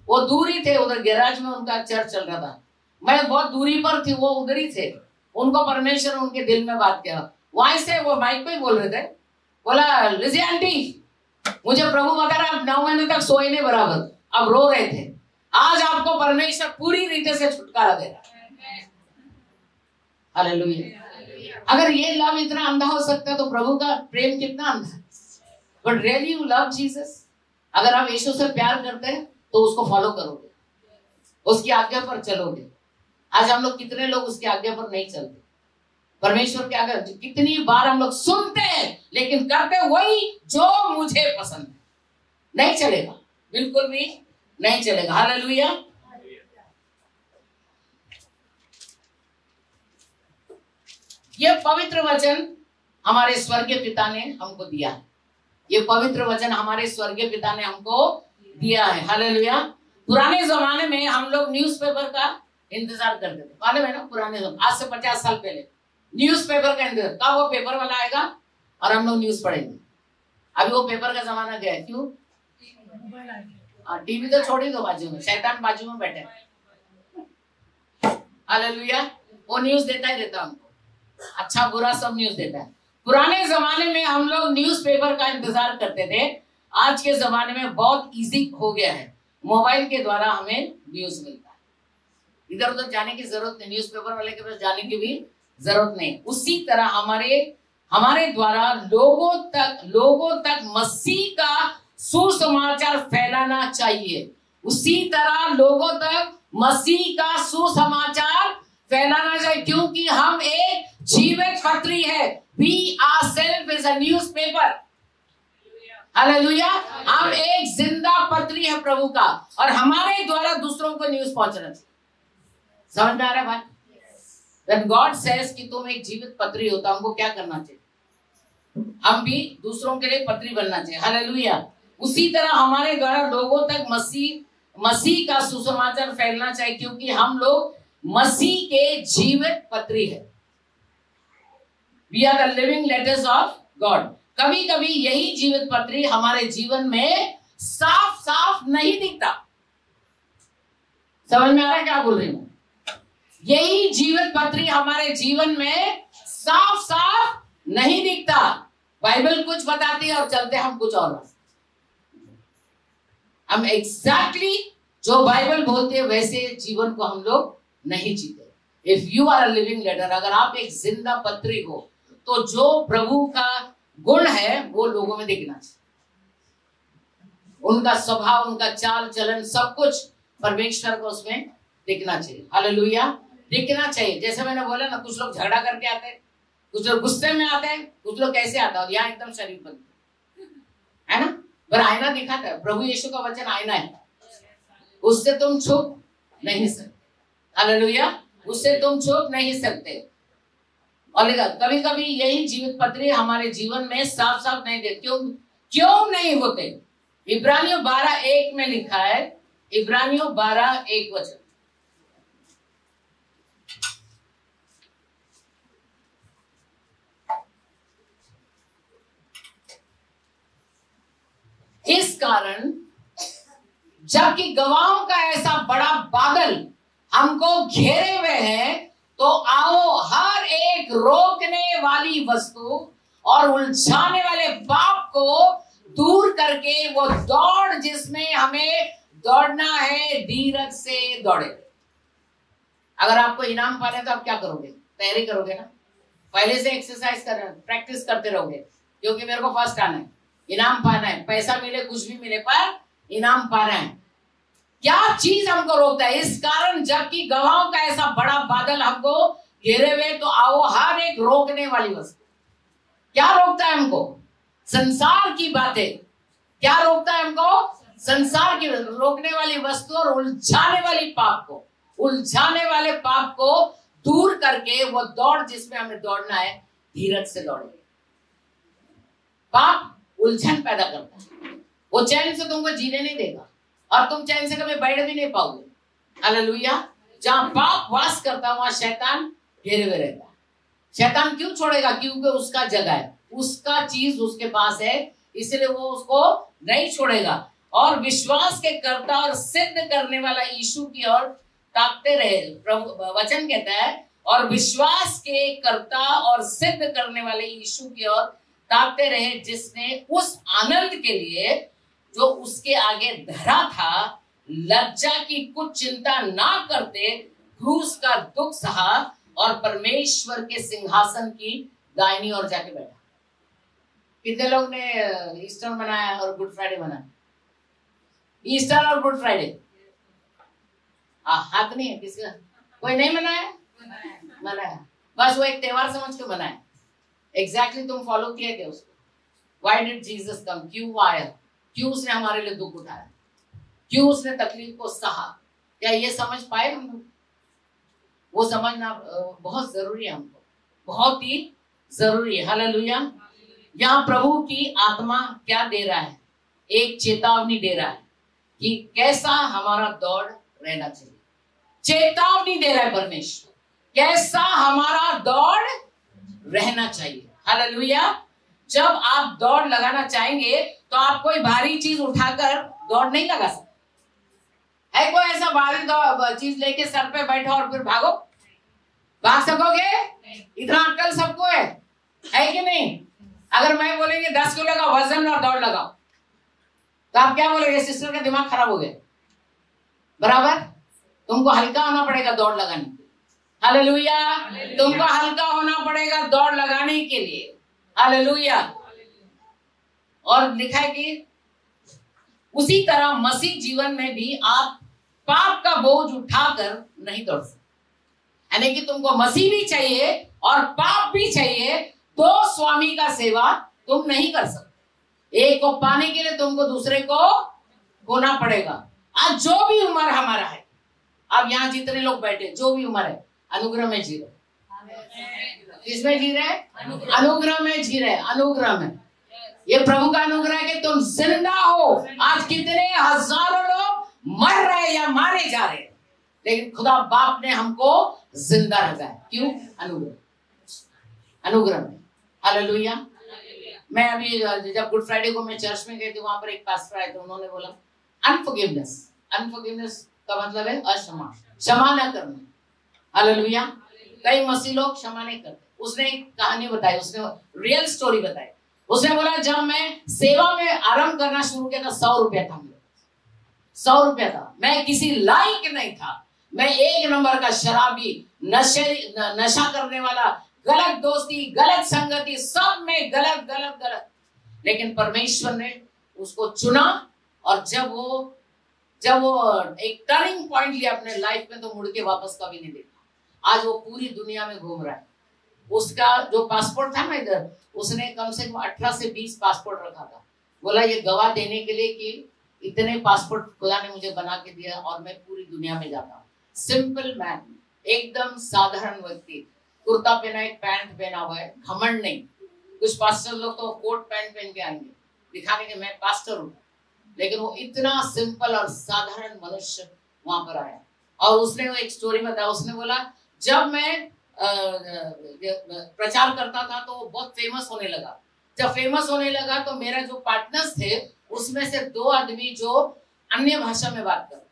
वो दूर ही थे, उधर गैराज में उनका चर्च चल रहा था। मैं बहुत दूरी पर थी, वो उधर ही थे। उनको परमेश्वर उनके दिल में बात किया। वहीं से वो माइक पे ही बोल रहे थे, बोला, लिजी आंटी, मुझे प्रभु बता रहा, आप 9 महीने तक सोए नहीं बराबर, अब रो रहे थे, आज आपको परमेश्वर पूरी रीति से छुटकारा दे रहा। हालेलुया। अगर ये लव इतना अंधा हो सकता है, तो प्रभु का प्रेम कितना अंधा है। But really you love Jesus. अगर आप यीशु से प्यार करते हैं, तो उसको फॉलो करोगे, उसकी आज्ञा पर चलोगे। आज हम लोग कितने लोग उसकी आज्ञा पर नहीं चलते। परमेश्वर की आज्ञा कितनी बार हम लोग सुनते हैं, लेकिन करते वही जो मुझे पसंद है। नहीं चलेगा, बिल्कुल भी नहीं चलेगा। हालेलुया। ये पवित्र वचन हमारे स्वर्गीय पिता ने हमको दिया है। ये पवित्र वचन हमारे स्वर्गीय पिता ने हमको दिया है। हालेलुया। पुराने जमाने में हम लोग न्यूज़पेपर का इंतजार करते थे, मालूम है ना। पुराने जमाने, आज से 50 साल पहले न्यूज़पेपर का इंतजार, कब वो पेपर वाला आएगा और हम लोग न्यूज पढ़ेंगे। अभी वो पेपर का जमाना गया। क्यों? टीवी तो छोड़ ही दो, बाजू में शैतान बाजू में बैठे। हालेलुया। वो न्यूज देता ही देता हमको, अच्छा बुरा सब न्यूज देता है। पुराने जमाने में हम लोग न्यूज़पेपर का इंतजार करते थे। आज के जमाने में बहुत इजी हो गया है, मोबाइल के द्वारा हमें न्यूज मिलता है। इधर उधर जाने की जरूरत नहीं, न्यूज़पेपर वाले के पास जाने की भी जरूरत नहीं। उसी तरह हमारे द्वारा लोगों तक मसीह का सुसमाचार फैलाना चाहिए। उसी तरह लोगों तक मसीह का सुसमाचार फैलाना चाहिए, क्योंकि हम एक जीवित पत्री है। We ourselves is a newspaper. Hallelujah. हम एक जिंदा पत्री है प्रभु का, और हमारे द्वारा दूसरों को न्यूज पहुंचना चाहिए। समझ में आ रहा है भाई? When God says कि तुम एक जीवित पत्री हो, तो हमको क्या करना चाहिए? हम भी दूसरों के लिए पत्री बनना चाहिए। हालेलुया। उसी तरह हमारे द्वारा लोगों तक मसीह का सुसमाचार फैलना चाहिए, क्योंकि हम लोग मसीह के जीवित पत्री है। We are the living letters of God. कभी कभी यही जीवित पत्री हमारे जीवन में साफ साफ नहीं दिखता। समझ में आ रहा है क्या बोल रही हूं? यही जीवित पत्री हमारे जीवन में साफ साफ नहीं दिखता। बाइबल कुछ बताती है और चलते हम कुछ और। हम एग्जैक्टली जो बाइबल बोलते हैं वैसे जीवन को हम लोग नहीं जीते। If you are a living letter, अगर आप एक जिंदा पत्री हो, तो जो प्रभु का गुण है वो लोगों में दिखना चाहिए। उनका स्वभाव, उनका चाल चलन, सब कुछ परमेश्वर को उसमें दिखना चाहिए। हालेलुया। दिखना चाहिए। जैसे मैंने बोला ना, कुछ लोग झगड़ा करके आते हैं, कुछ लोग गुस्से में आते हैं, कुछ लोग कैसे आता है, यहाँ एकदम शरीफ बनते है ना। पर आईना दिखाता है, प्रभु यीशु का वचन आईना है। उससे तुम छुप नहीं सकते। हालेलुया, उससे तुम छुप नहीं सकते। और कभी कभी यही जीवित पत्री हमारे जीवन में साफ साफ नहीं देते। क्यों नहीं होते? इब्रानियों 12:1 में लिखा है, इब्रानियों 12:1 वचन। इस कारण जबकि गवाहों का ऐसा बड़ा बादल हमको घेरे हुए है, तो आओ हर एक रोकने वाली वस्तु और उलझाने वाले पाप को दूर करके वो दौड़ जिसमें हमें दौड़ना है, धीरज से दौड़े। अगर आपको इनाम पाना है तो आप क्या करोगे? तैयारी करोगे ना, पहले से एक्सरसाइज कर रहे, प्रैक्टिस करते रहोगे, क्योंकि मेरे को फर्स्ट आना है, इनाम पाना है, पैसा मिले कुछ भी मिले पर इनाम पाना है। क्या चीज हमको रोकता है? इस कारण जबकि गवाहों का ऐसा बड़ा बादल हमको घेरे हुए, तो आओ हर एक रोकने वाली वस्तु। क्या रोकता है हमको? संसार की बातें। क्या रोकता है हमको? संसार की रोकने वाली वस्तु और उलझाने वाली पाप को, उलझाने वाले पाप को दूर करके वो दौड़ जिसमें हमें दौड़ना है, धीरज से दौड़ेंगे। पाप उलझन पैदा करता है, वो चैन से तुमको जीने नहीं देगा और तुम चैन से कभी बैठ भी नहीं पाओगे। हालेलुया। जहां पाप वास करता है वहां शैतान घेरे हुए रहता है। शैतान क्यों छोड़ेगा? क्योंकि उसका जगह है, उसका चीज उसके पास है, इसलिए वो उसको नहीं छोड़ेगा। और विश्वास के कर्ता और सिद्ध करने वाला यीशु की ओर ताकते रहे। प्रभु वचन कहता है, और विश्वास के कर्ता और सिद्ध करने वाले यीशु की ओर ताकते रहे, जिसने उस आनंद के लिए जो उसके आगे धरा था, लज्जा की कुछ चिंता ना करते क्रूस का दुख सहा और परमेश्वर के सिंहासन की दाहिनी ओर जाके बैठा। कितने लोग ने ईस्टर मनाया और गुड फ्राइडे मनाया? ईस्टर और गुड फ्राइडे हाथ नहीं है किसका? कोई नहीं मनाया? मनाया। बस वो एक त्योहार समझ के मनाया। एग्जैक्टली तुम फॉलो किए थे उसको। व्हाई डिड जीसस कम? क्यों आया? क्यों उसने हमारे लिए दुख उठाया? क्यों उसने तकलीफ को सहा? क्या ये समझ पाए हम लोग? वो समझना बहुत जरूरी है हमको, बहुत ही जरूरी है। हालेलुया। यहाँ प्रभु की आत्मा क्या दे रहा है? एक चेतावनी दे रहा है कि कैसा हमारा दौड़ रहना चाहिए। चेतावनी दे रहा है परमेश्वर, कैसा हमारा दौड़ रहना चाहिए। हालेलुया। जब आप दौड़ लगाना चाहेंगे तो आप कोई भारी चीज उठाकर दौड़ नहीं लगा सकते। है कोई ऐसा भारी चीज लेके सर पे बैठो और फिर भागो? भाग सकोगे? इतना अक्ल सबको है कि नहीं? अगर मैं बोलेंगे 10 किलो का वजन और दौड़ लगाओ, तो आप क्या बोलेंगे? सिस्टर का दिमाग खराब हो गया। बराबर, तुमको हल्का होना पड़ेगा दौड़ लगाने के लिए। हालेलुया। तुमको हल्का होना पड़ेगा दौड़ लगाने के लिए। हालेलुया। और लिखा है कि उसी तरह मसीह जीवन में भी आप पाप का बोझ उठाकर नहीं दौड़ सकते। यानी कि तुमको मसीह भी चाहिए और पाप भी चाहिए, तो स्वामी का सेवा तुम नहीं कर सकते। एक को पाने के लिए तुमको दूसरे को खोना पड़ेगा। आज जो भी उम्र हमारा है, अब यहाँ जितने लोग बैठे, जो भी उम्र है, अनुग्रह में जी रहे। किसमें जी रहे? अनुग्रह में जी रहे। अनुग्रह में, ये प्रभु का अनुग्रह है कि तुम जिंदा हो। आज कितने हजारों लोग मर रहे या मारे जा रहे, लेकिन खुदा बाप ने हमको जिंदा रखा है। क्यों? अनुग्रह। अनुग्रह में। हालेलुया। मैं अभी जब गुड फ्राइडे को मैं चर्च में गई थी, वहां पर एक पास्टर आए थे, उन्होंने बोला अनफॉरगिवनेस। अनफॉरगिवनेस का मतलब है अक्षमा, क्षमा न करना। हालेलुया। कई मसीह लोग क्षमा नहीं करते। उसने एक कहानी बताई, उसने रियल स्टोरी बताई। उसने बोला जब मैं सेवा में आरंभ करना शुरू किया था, 100 रुपया था मेरे, 100 रुपया था। मैं किसी लायक नहीं था। मैं एक नंबर का शराबी, नशा करने वाला, गलत दोस्ती, गलत संगति, सब में गलत गलत गलत। लेकिन परमेश्वर ने उसको चुना, और जब वो एक टर्निंग पॉइंट लिया अपने लाइफ में, तो मुड़ के वापस कभी नहीं देखा। आज वो पूरी दुनिया में घूम रहा है। उसका जो पासपोर्ट था ना इधर, उसने कम से कम 18 से 20 पासपोर्ट रखा था। बोला ये गवाह देने के लिए कि इतने पासपोर्ट खुदा ने मुझे बना के दिया और मैं पूरी दुनिया में जाता हूँ। सिंपल मैन, एकदम साधारण व्यक्ति, कुर्ता पहना है, पैंट पहना हुआ है, घमंड नहीं। कुछ पास्टर लोग तो कोट पैंट पहन के आएंगे दिखाने के मैं पास्टर हूँ, लेकिन वो इतना सिंपल और साधारण मनुष्य वहां पर आया। और उसने वो एक स्टोरी बताया। उसने बोला जब मैं प्रचार करता था तो वो बहुत फेमस होने लगा। जब फेमस होने लगा तो मेरा जो पार्टनर्स थे उसमें से 2 आदमी जो अन्य भाषा में बात करते,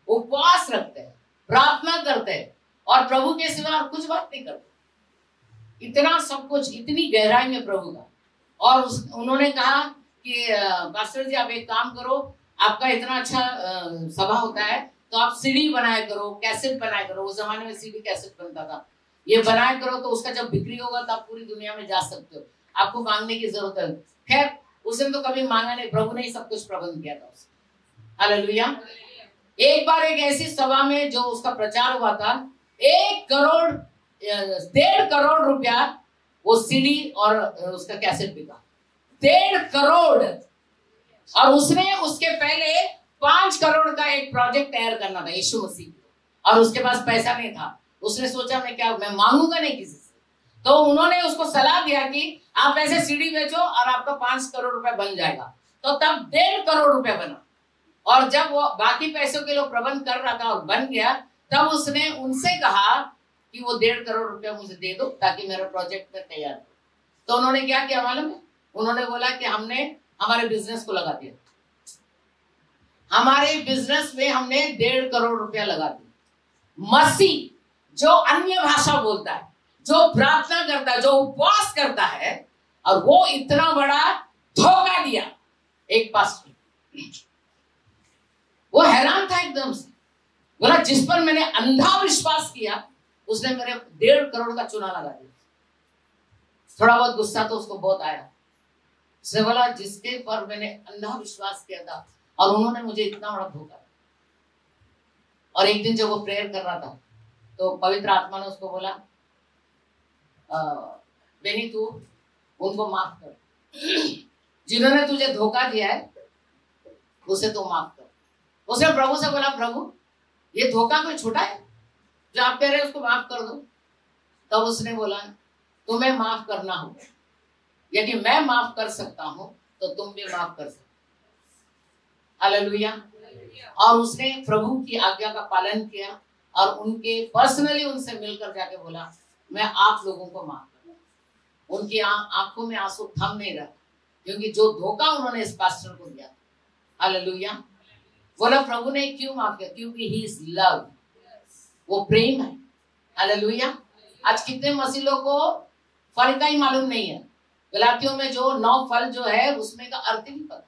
उपवास रखते हैं, प्रार्थना करते हैं और प्रभु के सिवा और कुछ बात नहीं करते। इतना सब कुछ, इतनी गहराई में प्रभु का। और उन्होंने कहा कि पास्टर जी आप एक काम करो, आपका इतना अच्छा सभा होता है तो आप सीडी बनाया करो, कैसेट बनाया करो। उस जमाने में सीडी कैसेट बनता था। ये बनाया करो तो उसका जब बिक्री होगा तो आप पूरी दुनिया में जा सकते हो, आपको मांगने की जरूरत है। खैर उसने तो कभी मांगा नहीं, प्रभु ने ही सब कुछ प्रबंध किया था उसने। हालेलुया। एक बार एक ऐसी सभा में जो उसका प्रचार हुआ था, 1 करोड़ 1.5 करोड़ रुपया वो सीडी और उसका कैसेट बिका। 1.5 करोड़। और उसने उसके पहले 5 करोड़ का एक प्रोजेक्ट तैयार करना था यीशु मसीह, और उसके पास पैसा नहीं था। उसने सोचा मैं मांगूंगा नहीं किसी से। तो उन्होंने उसको सलाह दिया कि आप ऐसे सीडी बेचो और आपका 5 करोड़ रुपए बन जाएगा। तो तब 1.5 करोड़ रुपए बना। और जब वो बाकी पैसों के लिए प्रबंध कर रहा था और बन गया, तब उसने उनसे कहा कि वो 1.5 करोड़ रुपया मुझे दे दो ताकि मेरा प्रोजेक्ट में तैयार हो। तो उन्होंने क्या किया मालूम है? उन्होंने बोला कि हमने हमारे बिजनेस को लगा दिया, हमारे बिजनेस में हमने 1.5 करोड़ रुपया लगा दिया। मसीह जो अन्य भाषा बोलता है, जो प्रार्थना करता है, जो उपवास करता है, और वो इतना बड़ा धोखा दिया एक पास्टर। वो हैरान था एकदम से। बोला जिस पर मैंने अंधा विश्वास किया उसने मेरे 1.5 करोड़ का चूना लगा दिया। थोड़ा बहुत गुस्सा तो उसको बहुत आया। उसने बोला जिसके पर मैंने अंधा विश्वास किया था और उन्होंने मुझे इतना बड़ा धोखा दिया। और एक दिन जब वो प्रेयर कर रहा था तो पवित्र आत्मा ने उसको बोला बेनी तू उनको माफ कर, जिन्होंने तुझे धोखा दिया है उसे तो माफ कर। उसने प्रभु से बोला प्रभु ये धोखा कोई छोटा है जो आप कह रहे हैं उसको माफ कर दो। तब उसने बोला तुम्हें माफ करना होगा, यदि मैं माफ कर सकता हूं तो तुम भी माफ कर सकते। हालेलुया। और उसने प्रभु की आज्ञा का पालन किया और उनके पर्सनली उनसे मिलकर जाके बोला मैं आप लोगों को माफ कर। उनकी आंखों में आंसू थम नहीं रहा क्योंकि जो धोखा उन्होंने इस पास्टर को दिया। हालेलुया। बोला प्रभु ने क्यों माफ किया? क्योंकि ही इज लव, वो प्रेम है। हालेलुया। आज कितने मसीहों को फल का ही मालूम नहीं है। गलातियों में जो 9 फल जो है उसमें का अर्थ ही नहीं पता।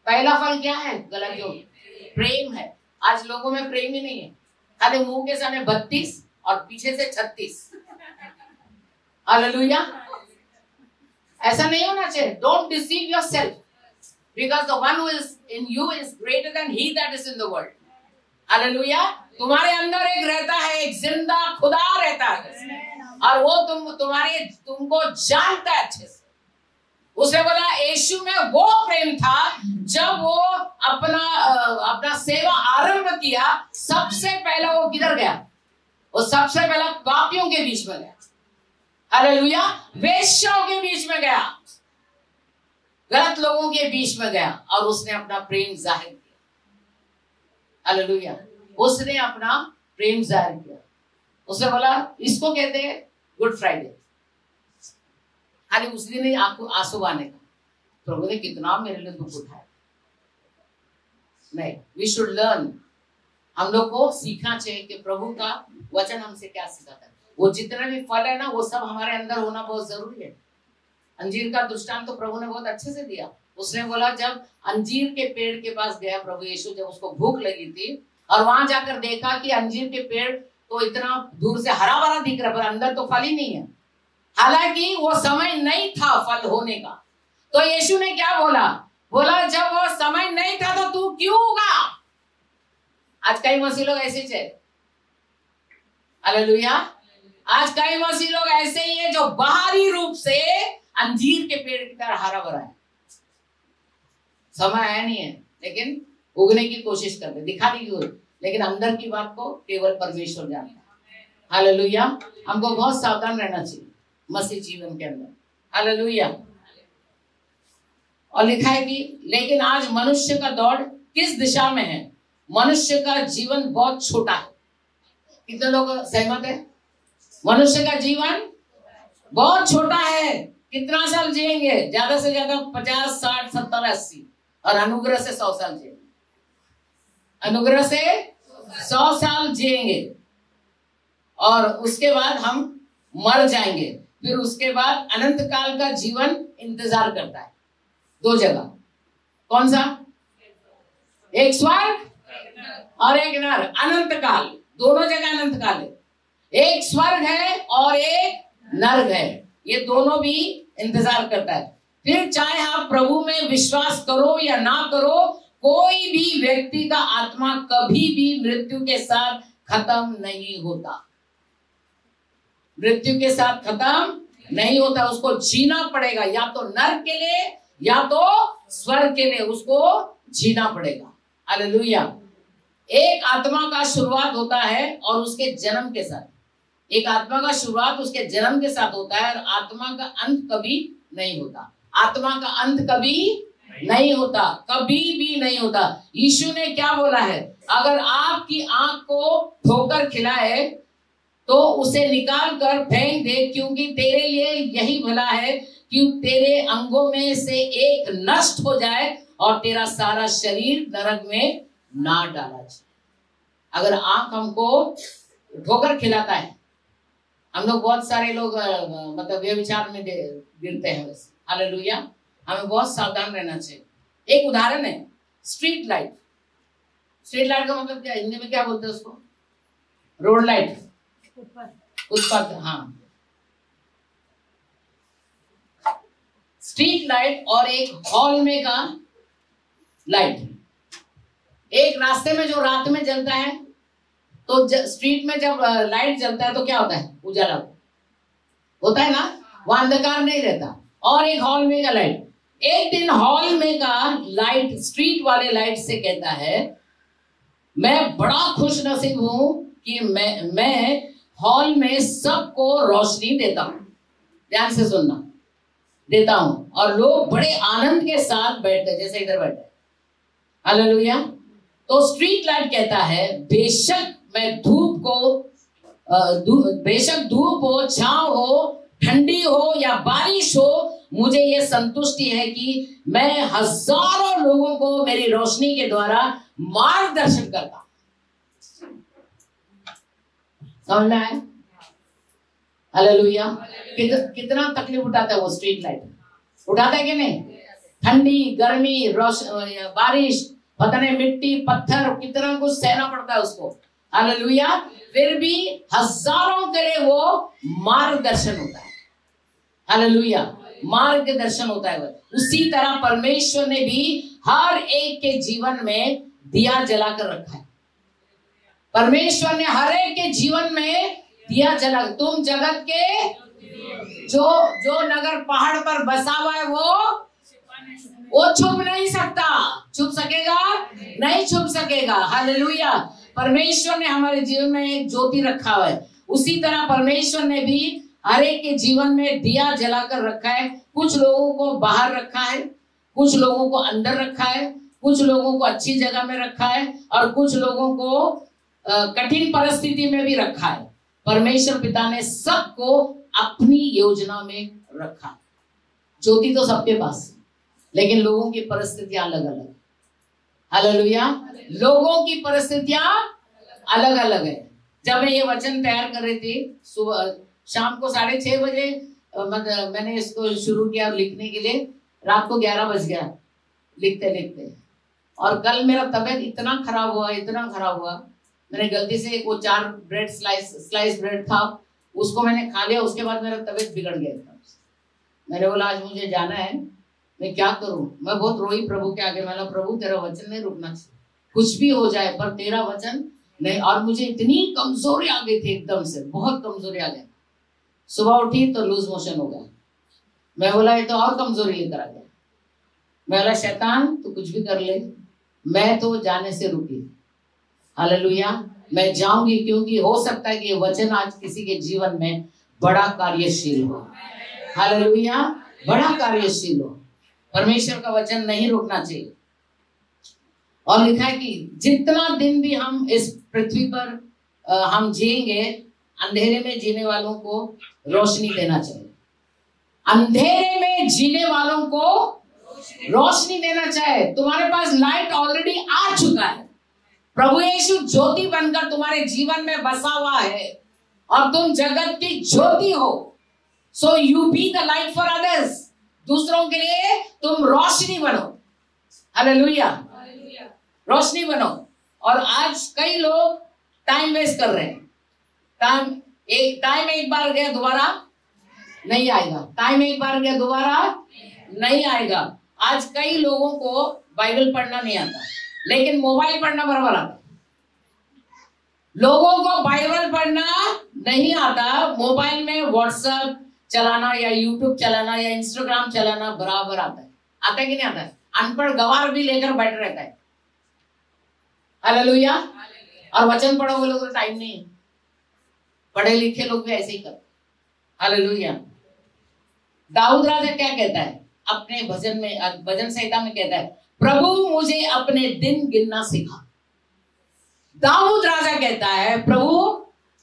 पहला फल क्या है गलातियों में? प्रेम है। आज लोगों में प्रेम ही नहीं है, खाली मुंह के सामने 32 और पीछे से 36। हालेलुया। ऐसा नहीं होना चाहिए। Don't deceive yourself because the one who is in you is greater than he that is in the world. Hallelujah. तुम्हारे अंदर एक रहता है, एक जिंदा खुदा रहता है और वो तुमको जानता है अच्छे से। उसने बोला यीशु में वो प्रेम था जब वो अपना सेवा आरंभ किया, सबसे पहला वो किधर गया? वो सबसे पहला पापियों के बीच में गया। हालेलुया। वेश्याओं के बीच में गया, गलत लोगों के बीच में गया और उसने अपना प्रेम जाहिर किया। हालेलुया। उसने अपना प्रेम जाहिर किया। उसने बोला इसको कहते हैं गुड फ्राइडे। खाली उस दिन ही आंसू आने का। प्रभु ने कितना मेरे लिए दुख उठाया। नहीं, वी शुड लर्न। हम लोग को सीखना चाहिए कि प्रभु का वचन हमसे क्या सिखाता है। वो जितना भी फल है ना वो सब हमारे अंदर होना बहुत जरूरी है। अंजीर का दृष्टांत तो प्रभु ने बहुत अच्छे से दिया। उसने बोला जब अंजीर के पेड़ के पास गया प्रभु यीशु, जब उसको भूख लगी थी और वहां जाकर देखा कि अंजीर के पेड़ तो इतना दूर से हरा भरा दिख रहा पर अंदर तो फल ही नहीं है। हालांकि वो समय नहीं था फल होने का। तो यीशु ने क्या बोला? बोला जब वो समय नहीं था तो तू क्यों उगा? आज कई मसीह लोग ऐसे थे। हालेलुया। आज कई मसीह लोग ऐसे ही है जो बाहरी रूप से अंजीर के पेड़ की तरह हरा भरा है, समय आया नहीं है लेकिन उगने की कोशिश करते, दिखाने की कोशिश, लेकिन अंदर की बात को केवल परमेश्वर जानता है। हालेलुया। हमको बहुत सावधान रहना चाहिए मसीह जीवन के अंदर। हालेलुया। और लिखा है कि लेकिन आज मनुष्य का दौड़ किस दिशा में है? मनुष्य का जीवन बहुत छोटा है। कितने लोग सहमत है? मनुष्य का जीवन बहुत छोटा है। कितना साल जिएंगे? ज्यादा से ज्यादा 50, 60, 70, 80, और अनुग्रह से 100 साल जिएंगे। अनुग्रह से 100 साल जिएंगे और उसके बाद हम मर जाएंगे। फिर उसके बाद अनंत काल का जीवन इंतजार करता है। 2 जगह, कौन सा? एक स्वर्ग और एक नर। अनंत काल, दोनों जगह अनंत काल है। एक स्वर्ग है और एक नर्क है। ये दोनों भी इंतजार करता है। फिर चाहे आप प्रभु में विश्वास करो या ना करो, कोई भी व्यक्ति का आत्मा कभी भी मृत्यु के साथ खत्म नहीं होता। मृत्यु के साथ खत्म नहीं होता। उसको जीना पड़ेगा, या तो नर्क के लिए या तो स्वर्ग के लिए, उसको जीना पड़ेगा। हालेलुया। एक आत्मा का शुरुआत होता है और उसके जन्म के साथ, एक आत्मा का शुरुआत उसके जन्म के साथ होता है, और आत्मा का अंत कभी नहीं होता। आत्मा का अंत कभी नहीं होता, कभी भी नहीं होता। यीशु ने क्या बोला है? अगर आपकी आंख को ठोकर खिलाए तो उसे निकाल कर फेंक दे, क्योंकि तेरे लिए यही भला है कि तेरे अंगों में से एक नष्ट हो जाए और तेरा सारा शरीर नरक में ना डाला जाए। अगर आंख हमको ठोकर खिलाता है, हम लोग बहुत सारे लोग मतलब व्यभिचार में गिरते हैं। हालेलुया। हमें बहुत सावधान रहना चाहिए। एक उदाहरण है स्ट्रीट लाइट। स्ट्रीट लाइट का मतलब क्या, हिंदी में क्या बोलते हैं उसको? Road light, footpath. हाँ, स्ट्रीट लाइट और एक हॉल में का लाइट। एक रास्ते में जो रात में जलता है, तो स्ट्रीट में जब लाइट जलता है तो क्या होता है? उजाला होता है ना, वहां अंधकार नहीं रहता। और एक हॉल में का लाइट। एक दिन हॉल में का लाइट स्ट्रीट वाले लाइट से कहता है, मैं बड़ा खुश नसीब हूं कि मैं हॉल में सबको रोशनी देता हूं। ध्यान से सुनना, देता हूं, और लोग बड़े आनंद के साथ बैठते, जैसे इधर बैठे। हालेलुया। तो स्ट्रीट लाइट कहता है, बेशक मैं बेशक धूप हो, छांव हो, ठंडी हो या बारिश हो, मुझे यह संतुष्टि है कि मैं हजारों लोगों को मेरी रोशनी के द्वारा मार्गदर्शन करता। समझ में आया? हालेलुया। कितना तकलीफ उठाता है वो स्ट्रीट लाइट, उठाता है कि नहीं? ठंडी, गर्मी, बारिश, पता नहीं मिट्टी, पत्थर, कितना कुछ सहना पड़ता है उसको। हालेलुया। फिर भी हजारों के लिए वो मार्गदर्शन होता है। हालेलुया। मार्गदर्शन होता है। उसी तरह परमेश्वर ने भी हर एक के जीवन में दिया जलाकर रखा है। परमेश्वर ने हर एक के जीवन में दिया जला। तुम जगत के जो नगर पहाड़ पर बसा हुआ है, वो छुप नहीं सकता। छुप सकेगा? नहीं छुप सकेगा। हालेलुया। परमेश्वर ने हमारे जीवन में एक ज्योति रखा हुआ है। उसी तरह परमेश्वर ने भी हर एक के जीवन में दिया जलाकर रखा है। कुछ लोगों को बाहर रखा है, कुछ लोगों को अंदर रखा है, कुछ लोगों को अच्छी जगह में रखा है, और कुछ लोगों को कठिन परिस्थिति में भी रखा है। परमेश्वर पिता ने सबको अपनी योजना में रखा। ज्योति तो सबके पास है, लेकिन लोगों की परिस्थितियां अलग अलग। हालेलुया। लोगों की परिस्थितियां अलग अलग है। जब मैं ये वचन तैयार कर रही थी, सुबह शाम को 6:30 बजे मैंने इसको शुरू किया लिखने के लिए। रात को 11 बज गया लिखते लिखते। और कल मेरा तबीयत इतना खराब हुआ, मैंने गलती से वो 4 ब्रेड स्लाइस ब्रेड था, उसको मैंने खा लिया। उसके बाद मेरा तबीयत बिगड़ गया एकदम से। मैंने बोला आज मुझे जाना है, मैं क्या करूं? मैं बहुत रोई प्रभु के आगे। मैंने प्रभु तेरा वचन नहीं रुकना चाहिए, कुछ भी हो जाए पर तेरा वचन नहीं। और मुझे इतनी कमजोरी आ गई थी, एकदम से बहुत कमजोरी आ गई। सुबह उठी तो लूज मोशन हो गया। मैं बोला ये तो और कमजोरी लेकर आ गया। मैं बोला शैतान तू कुछ भी कर ले, मैं तो जाने से रुकी, हालेलुया, मैं जाऊंगी, क्योंकि हो सकता है कि ये वचन आज किसी के जीवन में बड़ा कार्यशील हो, हालेलुया, बड़ा कार्यशील हो। परमेश्वर का वचन नहीं रोकना चाहिए। और लिखा है कि जितना दिन भी हम इस पृथ्वी पर हम जिएंगे, अंधेरे में जीने वालों को रोशनी देना चाहिए। अंधेरे में जीने वालों को रोशनी देना चाहिए। तुम्हारे पास लाइट ऑलरेडी आ चुका है। प्रभु यीशु ज्योति बनकर तुम्हारे जीवन में बसा हुआ है और तुम जगत की ज्योति हो। So you be the light for others. दूसरों के लिए तुम रोशनी बनो, हालेलुया, रोशनी बनो। और आज कई लोग टाइम वेस्ट कर रहे हैं। टाइम एक बार गया दोबारा नहीं आएगा। टाइम एक बार गया दोबारा नहीं आएगा। आज कई लोगों को बाइबल पढ़ना नहीं आता, लेकिन मोबाइल पढ़ना बराबर आता। लोगों को बाइबल पढ़ना नहीं आता, मोबाइल में व्हाट्सएप चलाना या यूट्यूब चलाना या इंस्टाग्राम चलाना बराबर आता है। आता है कि नहीं आता है? अनपढ़ गवार भी लेकर बैठ रहता है, हालेलुया। और वचन पढ़ो बोलो तो टाइम नहीं है। पढ़े लिखे लोग भी ऐसे ही करते, हालेलुया। दाऊद राजा क्या कहता है अपने भजन में, भजन संहिता में कहता है, प्रभु मुझे अपने दिन गिनना सिखा। दाऊद राजा कहता है, प्रभु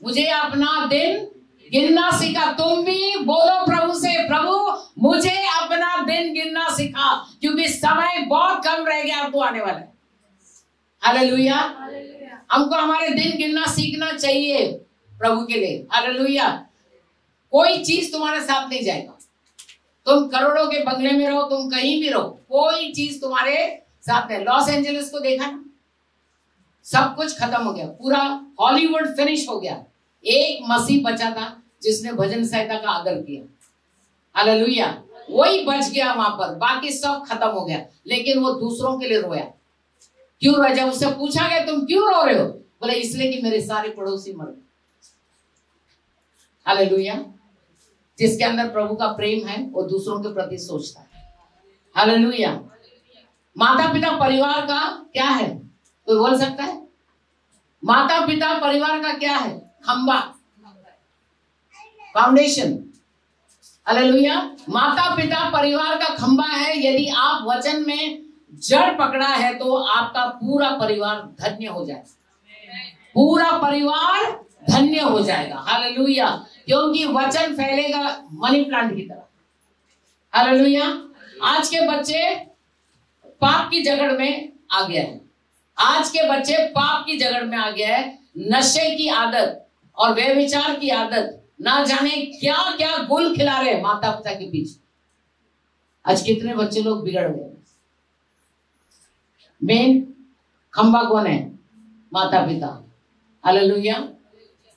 मुझे अपना दिन गिनना सिखा। तुम भी बोलो प्रभु से, प्रभु मुझे अपना दिन गिनना सिखा, क्योंकि समय बहुत कम रह गया, अब तो आने वाला है, हालेलुया। हमको हमारे दिन गिनना सीखना चाहिए प्रभु के लिए, हालेलुया। कोई चीज तुम्हारे साथ नहीं जाएगा। तुम करोड़ों के बंगले में रहो, तुम कहीं भी रहो, कोई चीज तुम्हारे साथ नहीं। लॉस एंजलिस को देखा ना, सब कुछ खत्म हो गया, पूरा हॉलीवुड फिनिश हो गया। एक मसीह बचा था जिसने भजन संहिता का आदर किया, हालेलुया। वही बच गया वहां पर, बाकी सब खत्म हो गया। लेकिन वो दूसरों के लिए रोया। क्यों रोया? जब उससे पूछा गया तुम क्यों रो रहे हो, बोले इसलिए कि मेरे सारे पड़ोसी मर गए, हालेलुया। जिसके अंदर प्रभु का प्रेम है वो दूसरों के प्रति सोचता है, हालेलुया। माता पिता परिवार का क्या है? कोई बोल सकता है? माता पिता परिवार का क्या है? खंबा, फाउंडेशन, हालेलुया। माता पिता परिवार का खंबा है। यदि आप वचन में जड़ पकड़ा है तो आपका पूरा परिवार धन्य हो जाएगा, पूरा परिवार धन्य हो जाएगा, हालेलुया। क्योंकि वचन फैलेगा मनी प्लांट की तरह, हालेलुया। आज के बच्चे पाप की जगड़ में आ गया है। आज के बच्चे पाप की जगड़ में आ गया है। नशे की आदत और व्यभिचार की आदत, ना जाने क्या क्या गुल खिला रहे हैं माता पिता के पीछे। आज कितने बच्चे लोग बिगड़ गए। मेन खंबा कौन है? माता पिता, हालेलुया।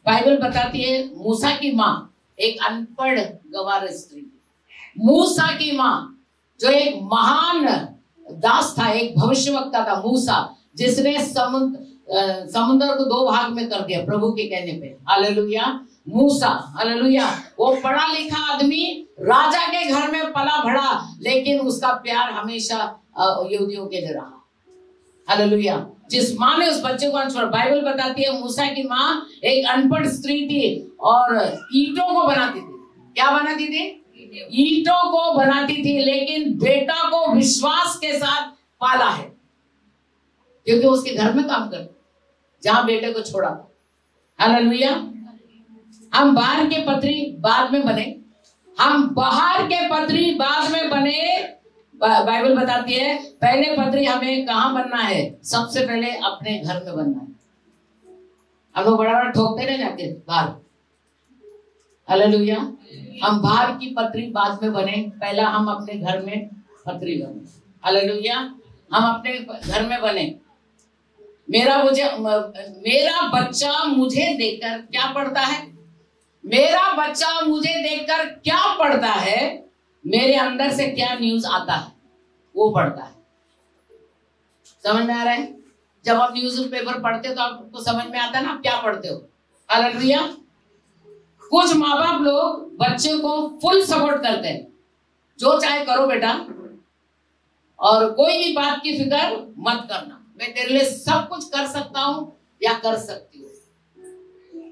बाइबल बताती है मूसा की माँ एक अनपढ़ गवार स्त्री, मूसा की माँ जो एक महान दास था, एक भविष्यवक्ता था मूसा, जिसने समुद्र को 2 भाग में कर दिया प्रभु के कहने पे, हालेलुया। मूसा, हालेलुया। वो पढ़ा लिखा आदमी, राजा के घर में पला बढ़ा, लेकिन उसका प्यार हमेशा यहूदियों के लिए रहा, हालेलुया। जिस माँ ने उस बच्चे को अनपढ़, बाइबल बताती है मूसा की माँ एक अनपढ़ स्त्री थी और ईंटों को बनाती थी। क्या बनाती थी? ईंटों को बनाती थी, लेकिन बेटा को विश्वास के साथ पाला है, क्योंकि उसके घर में काम करते जहां बेटे को छोड़ा था, हालेलुया। हम बाहर के पत्री बाद में बने, हम बाहर के पत्री बाद में बने। बाइबल बताती है पहले पत्री हमें कहां बनना है? सबसे पहले अपने घर में बनना है। हम लोग बड़ा बड़ा ठोकते रहे जाके बाहर, हालेलुया। हम बाहर की पत्री बाद में बने, पहला हम अपने घर में पत्री बने, हालेलुया। हम अपने घर में बने। मेरा बच्चा मुझे देखकर क्या पढ़ता है? मेरा बच्चा मुझे देखकर क्या पढ़ता है? मेरे अंदर से क्या न्यूज आता है वो पढ़ता है। समझ में आ रहा है? जब आप न्यूज पेपर पढ़ते हो तो आपको समझ में आता है ना आप क्या पढ़ते हो, हालेलुया। कुछ माँ बाप लोग बच्चे को फुल सपोर्ट करते हैं, जो चाहे करो बेटा, और कोई भी बात की फिक्र मत करना, मैं तेरे लिए सब कुछ कर सकता हूं या कर सकती हूँ,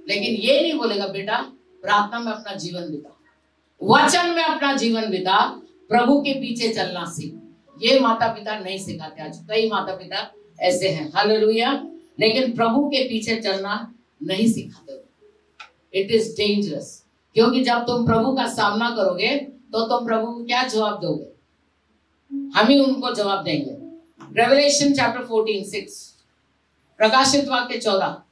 लेकिन ये नहीं बोलेगा बेटा प्रार्थना में अपना जीवन बिता, वचन में अपना जीवन बिता, प्रभु के पीछे चलना सीख। ये माता पिता नहीं सिखाते। आज कई माता पिता ऐसे हैं, हालेलुया, लेकिन प्रभु के पीछे चलना नहीं सिखाते। इट इज डेंजरस, क्योंकि जब तुम प्रभु का सामना करोगे तो तुम प्रभु को क्या जवाब दोगे? हम ही उनको जवाब देंगे। रेवलेशन चैप्टर 14:6, प्रकाशित वाक्य 14।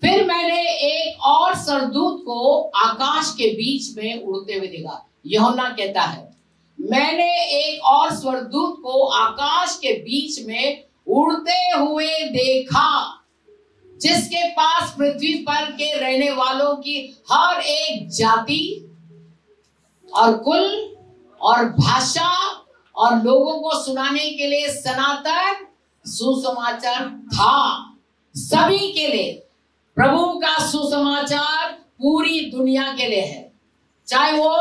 फिर मैंने एक और सरदूत को आकाश के बीच में उड़ते हुए देखा। यूहन्ना कहता है, मैंने एक और स्वरदूत को आकाश के बीच में उड़ते हुए देखा, जिसके पास पृथ्वी पर के रहने वालों की हर एक जाति और कुल और भाषा और लोगों को सुनाने के लिए सनातन सुसमाचार था। सभी के लिए प्रभु का सुसमाचार पूरी दुनिया के लिए है, चाहे वो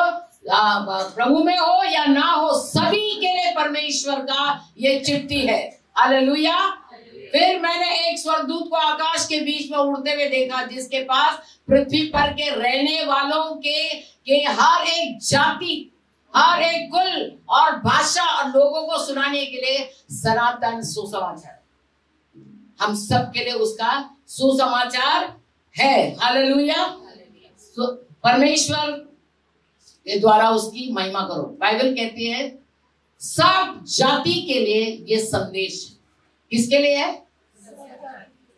प्रभु में हो या ना हो, सभी के लिए परमेश्वर का ये चिट्ठी है। हालेलुया। फिर मैंने एक स्वर्गदूत को आकाश के बीच में उड़ते हुए देखा, जिसके पास पृथ्वी पर के रहने वालों के हर एक जाति, हर एक कुल और भाषा और लोगों को सुनाने के लिए सनातन सुसमाचार। हम सब के लिए उसका सुसमाचार है। हालेलुया। परमेश्वर के द्वारा उसकी महिमा करो। बाइबल कहती है सब जाति के लिए ये संदेश है। किसके लिए है?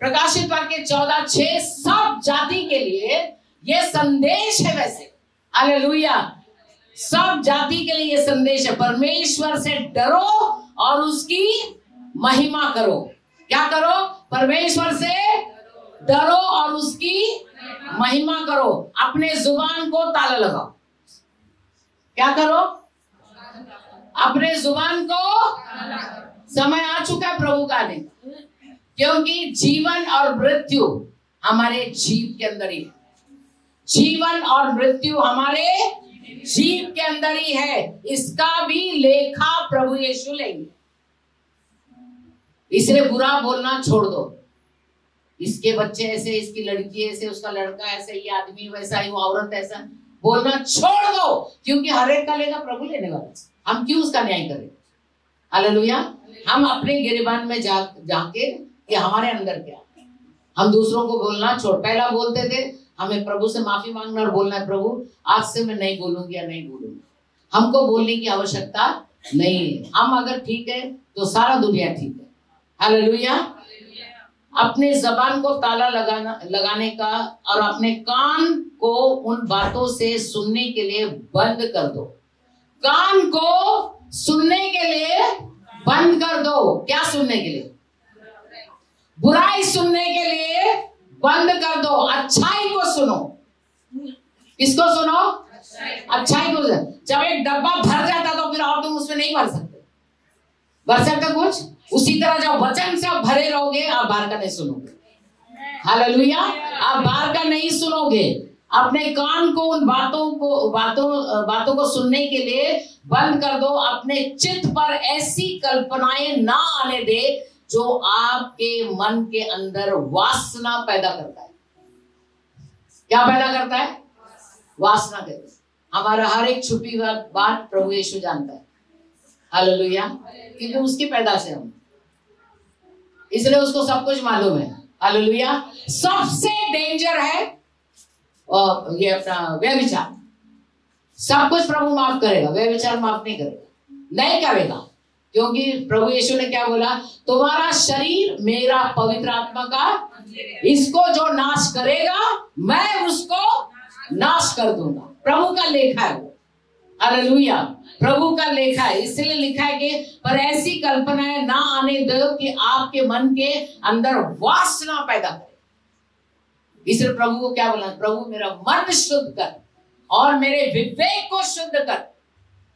प्रकाशित वाक्य 14:6, सब जाति के लिए ये संदेश है। वैसे हालेलुया, सब जाति के लिए ये संदेश है। परमेश्वर से डरो और उसकी महिमा करो। क्या करो? परमेश्वर से डरो और उसकी महिमा करो। अपने जुबान को ताला लगाओ। क्या करो? अपने जुबान को, समय आ चुका है प्रभु का आने, क्योंकि जीवन और मृत्यु हमारे जीव के अंदर ही है। जीवन और मृत्यु हमारे जीव के अंदर ही है। इसका भी लेखा प्रभु यीशु लेंगे। इसलिए बुरा बोलना छोड़ दो। इसके बच्चे ऐसे, इसकी लड़की ऐसे, उसका लड़का ऐसे, ये आदमी वैसा ही, वो औरत ऐसा, बोलना छोड़ दो, क्योंकि हर एक का लेगा प्रभु लेने वाला। हम क्यों उसका न्याय करें? हालेलुया। हम अपने गिरबान में जाके कि हमारे अंदर क्या, हम दूसरों को बोलना छोड़। पहला बोलते थे, हमें प्रभु से माफी मांगना और बोलना है, प्रभु आज से मैं नहीं बोलूंगी या नहीं बोलूंगी। हमको बोलने की आवश्यकता नहीं है। हम अगर ठीक है तो सारा दुनिया ठीक है। हालेलुया। अपने जबान को ताला लगाने का और अपने कान को उन बातों से सुनने के लिए बंद कर दो। कान को सुनने के लिए बंद कर दो। क्या सुनने के लिए? बुराई सुनने के लिए बंद कर दो। अच्छाई को सुनो। किसको सुनो? अच्छाई को। जब एक डब्बा भर जाता तो फिर और तुम उसमें नहीं भर सकते। भर सकते कुछ? उसी तरह जब वचन से आप भरे रहोगे, आप बाहर का नहीं सुनोगे। हालेलुया। आप बाहर का नहीं सुनोगे। अपने कान को उन बातों को सुनने के लिए बंद कर दो। अपने चित्त पर ऐसी कल्पनाएं ना आने दे जो आपके मन के अंदर वासना पैदा करता है। क्या पैदा करता है? वासना कहते हैं। हमारा हर एक छुपी हुई बात प्रभु यीशु जानता है। हालेलुया। क्योंकि उसकी पैदाश है हम, इसलिए उसको सब कुछ मालूम है। हालेलुया। सबसे डेंजर है और ये अपना व्यभिचार। सब कुछ प्रभु माफ करेगा, व्यभिचार माफ नहीं करेगा, नहीं करेगा। क्योंकि प्रभु यीशु ने क्या बोला? तुम्हारा शरीर मेरा पवित्र आत्मा का, इसको जो नाश करेगा मैं उसको नाश कर दूंगा। प्रभु का लेखा है वो। हालेलुया। प्रभु का लेखा है। इसलिए लिखा है कि पर ऐसी कल्पनाएं ना आने दो कि आपके मन के अंदर वासना पैदा करे। इसलिए प्रभु को क्या बोला? प्रभु मेरा मन शुद्ध कर और मेरे विवेक को शुद्ध कर।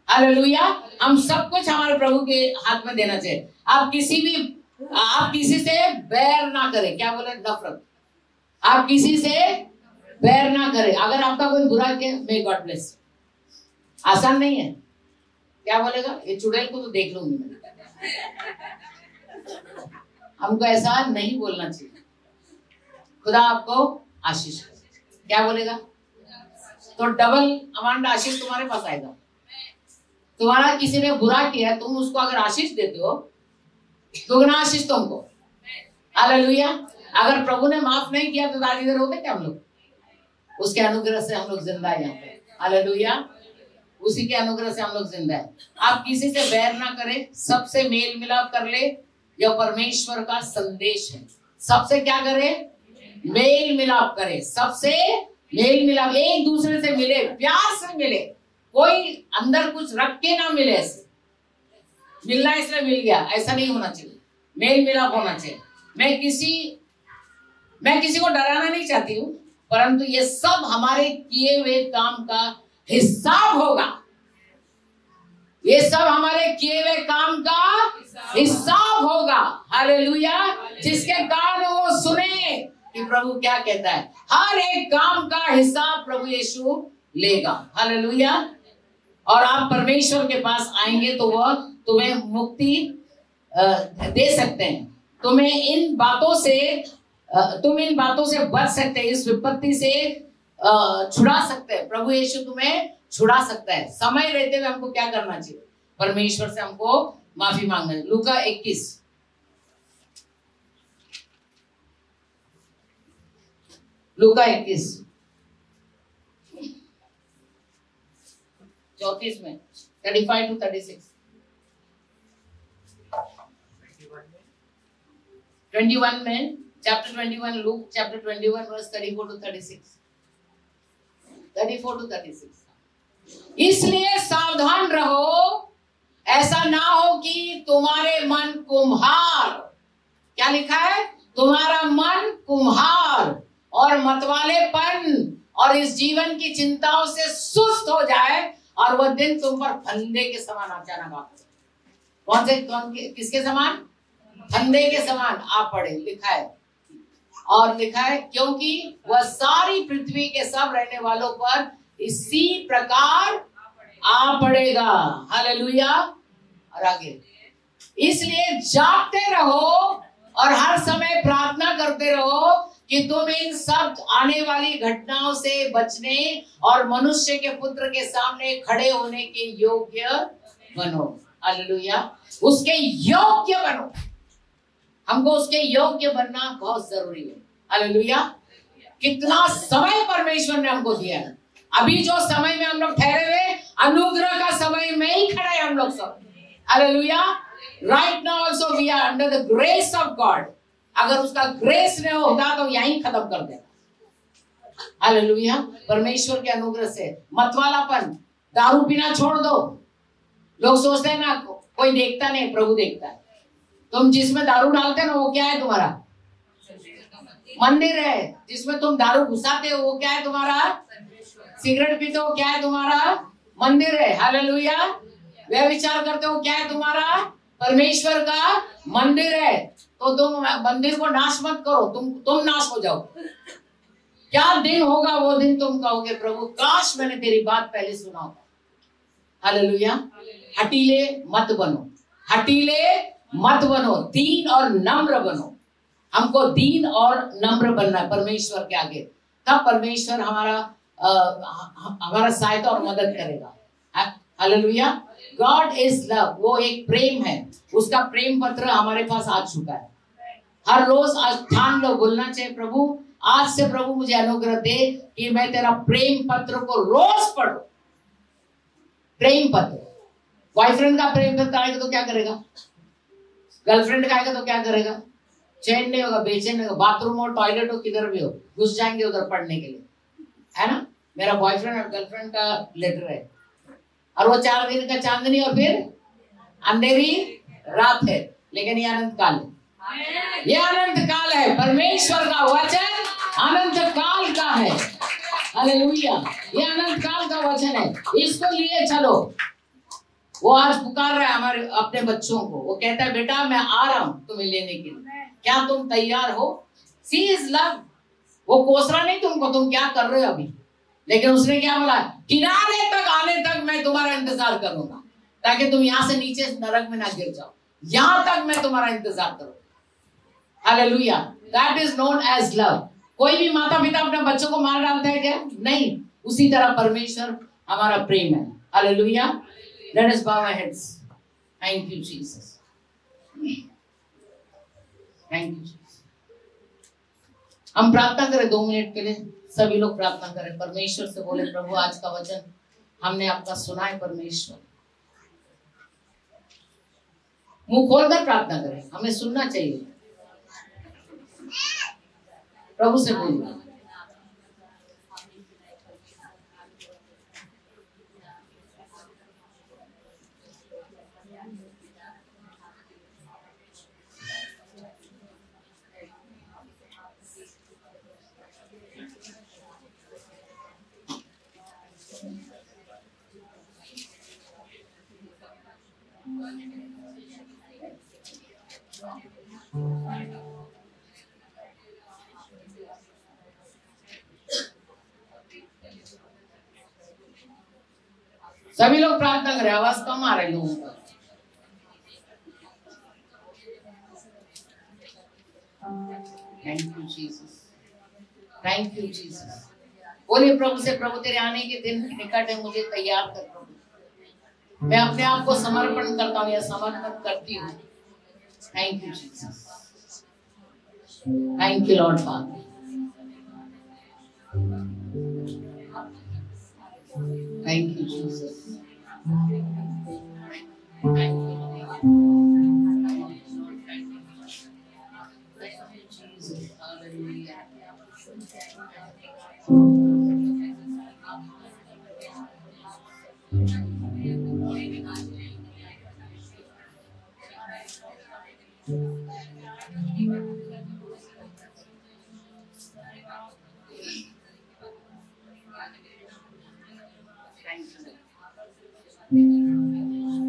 हालेलुया। हम सब कुछ हमारे प्रभु के हाथ में देना चाहिए। आप किसी से बैर ना करें। क्या बोले? नफरत। आप किसी से बैर ना करे। अगर आपका कोई बुरा किया, मे गॉड ब्लेस। आसान नहीं है। क्या बोलेगा? ये चुड़ैल को तो देख लूंगी मैं। हमको ऐसा नहीं बोलना चाहिए। खुदा आपको आशीष करे। क्या बोलेगा? तो डबल अमाउंट आशीष तुम्हारे पास आएगा। तुम्हारा किसी ने बुरा किया, तुम उसको अगर आशीष देते हो, दुगना आशीष तुमको। हालेलुया। अगर प्रभु ने माफ नहीं किया तो आज इधर होते क्या हम लोग? उसके अनुग्रह से हम लोग जिंदा है यहाँ पे। हालेलुया। उसी के अनुग्रह से हम लोग जिंदा है। आप किसी से बैर ना करें, सबसे मेल मिलाप कर ले। यह परमेश्वर का संदेश है। सबसे क्या करे? मेल मिलाप करे। सबसे मेल मिलाप, एक दूसरे से मिले, प्यार से मिले। कोई अंदर कुछ रख के ना मिले। ऐसे मिलना इसलिए मिल गया, ऐसा नहीं होना चाहिए। मेल मिलाप होना चाहिए। मैं किसी को डराना नहीं चाहती हूँ, परंतु ये सब हमारे किए हुए काम का हिसाब होगा। ये सब हमारे किए हुए काम का हिसाब होगा। हालेलुया। जिसके कारण वो सुने कि प्रभु क्या कहता है। हर एक काम का हिसाब प्रभु यीशु लेगा। हालेलुया। और आप परमेश्वर के पास आएंगे तो वह तुम्हें मुक्ति दे सकते हैं। तुम इन बातों से बच सकते हैं। इस विपत्ति से छुड़ा सकते हैं। प्रभु यीशु तुम्हें छुड़ा सकता है। समय रहते हुए हमको क्या करना चाहिए? परमेश्वर से हमको माफी मांगना है। लूका 21 34 में 35 to 36 21 में chapter 21 Luke chapter 21 verse 34 to 36 34 to 36। इसलिए सावधान रहो, ऐसा ना हो कि तुम्हारे मन कुम्हार, क्या लिखा है? तुम्हारा मन कुम्हार और मतवालेपन और इस जीवन की चिंताओं से सुस्त हो जाए और वह दिन तुम पर फंदे के समान अचानक आ पड़े। किसके समान? फंदे के समान आ पड़े, लिखा है। और लिखा है क्योंकि वह सारी पृथ्वी के सब रहने वालों पर इसी प्रकार आ पड़ेगा। हालेलुया। और आगे, इसलिए जागते रहो और हर समय प्रार्थना करते रहो कि तुम इन सब आने वाली घटनाओं से बचने और मनुष्य के पुत्र के सामने खड़े होने के योग्य बनो। हालेलुया। उसके योग्य बनो। हमको उसके योग्य बनना बहुत जरूरी है। हालेलुया। कितना समय परमेश्वर ने हमको दिया है। अभी जो समय में हम लोग ठहरे हुए, अनुग्रह का समय में ही खड़े हैं हम लोग सब। Hallelujah. Right now also we are under the grace of God. अगर उसका ग्रेस नहीं होता तो यहीं खत्म कर देगा। हालेलुया। परमेश्वर के अनुग्रह से मतवालापन, दारू पीना छोड़ दो। लोग सोचते हैं ना कोई देखता नहीं, प्रभु देखता है। तुम जिसमें दारू डालते हो ना, वो क्या है? तुम्हारा मंदिर है। जिसमें तुम दारू घुसाते हो वो क्या है? तुम्हारा सिगरेट पीते हो, क्या है? तुम्हारा मंदिर है। हालेलुया। वे विचार करते हो, क्या है? तुम्हारा परमेश्वर का मंदिर है। तो तुम मंदिर को नाश मत करो, तुम नाश हो जाओ। क्या दिन होगा वो दिन तुम कहोगे, प्रभु काश मैंने तेरी बात पहले सुना होता। हालेलुया। हटीले मत बनो, हटीले मत बनो, दीन और नम्र बनो। हमको दीन और नम्र बनना है परमेश्वर के आगे। तब परमेश्वर हमारा सहायता और मदद करेगा। हालेलुया। God is love. वो एक प्रेम है। उसका प्रेम पत्र हमारे पास आ चुका है। हर रोज ठान लो, बोलना चाहिए, प्रभु आज से प्रभु मुझे अनुग्रह दे कि मैं तेरा प्रेम पत्र को रोज पढ़ूं। प्रेम पत्र। बॉयफ्रेंड का प्रेम पत्र आएगा तो क्या करेगा? गर्लफ्रेंड का आएगा तो क्या करेगा? चैन नहीं होगा, बेचैन नहीं होगा। बाथरूम हो, टॉयलेट हो, किधर भी हो, घुस जाएंगे उधर पढ़ने के लिए, है ना? मेरा बॉयफ्रेंड और गर्लफ्रेंड का लेटर है और वो 4 दिन का चांदनी और फिर अंधेरी रात है, लेकिन ये अनंत काल है। ये अनंत काल है। परमेश्वर का वचन अनंत काल का है। हालेलुया। ये अनंत काल का वचन है। इसको लिए चलो। वो आज पुकार रहा है हमारे अपने बच्चों को। वो कहता है, बेटा मैं आ रहा हूं तुम्हें लेने के लिए, क्या तुम तैयार हो? सी इज लव। वो कोस रहा नहीं तुमको, तुम क्या कर रहे हो अभी, लेकिन उसने क्या बोला, किनारे तक आने तक मैं तुम्हारा इंतजार करूंगा, ताकि तुम यहां से नीचे नरक में ना गिर जाओ, यहां तक मैं तुम्हारा इंतजार करूंगा। Hallelujah, that is known as love. कोई भी माता पिता अपने बच्चों को मार डालता है क्या? नहीं, उसी तरह परमेश्वर हमारा प्रेम है। Hallelujah, let us bow our heads. Thank you Jesus, thank you Jesus. हम प्रार्थना करें 2 मिनट के लिए, सभी लोग प्रार्थना करें, परमेश्वर से बोले, प्रभु आज का वचन हमने आपका सुना है, परमेश्वर मुंह खोलकर प्रार्थना करें, हमें सुनना चाहिए। प्रभु से बोलिए, सभी लोग प्रार्थना करें, आवाज कम आ रही लोगों का। Thank you Jesus, thank you Jesus. बोलिए प्रभु से, प्रभु तेरे आने के दिन निकट है, मुझे तैयार कर प्रभु। मैं अपने आप को समर्पण करता हूँ या समर्पण करती हूँ। Thank you Jesus, thank you Lord father, thank you Jesus,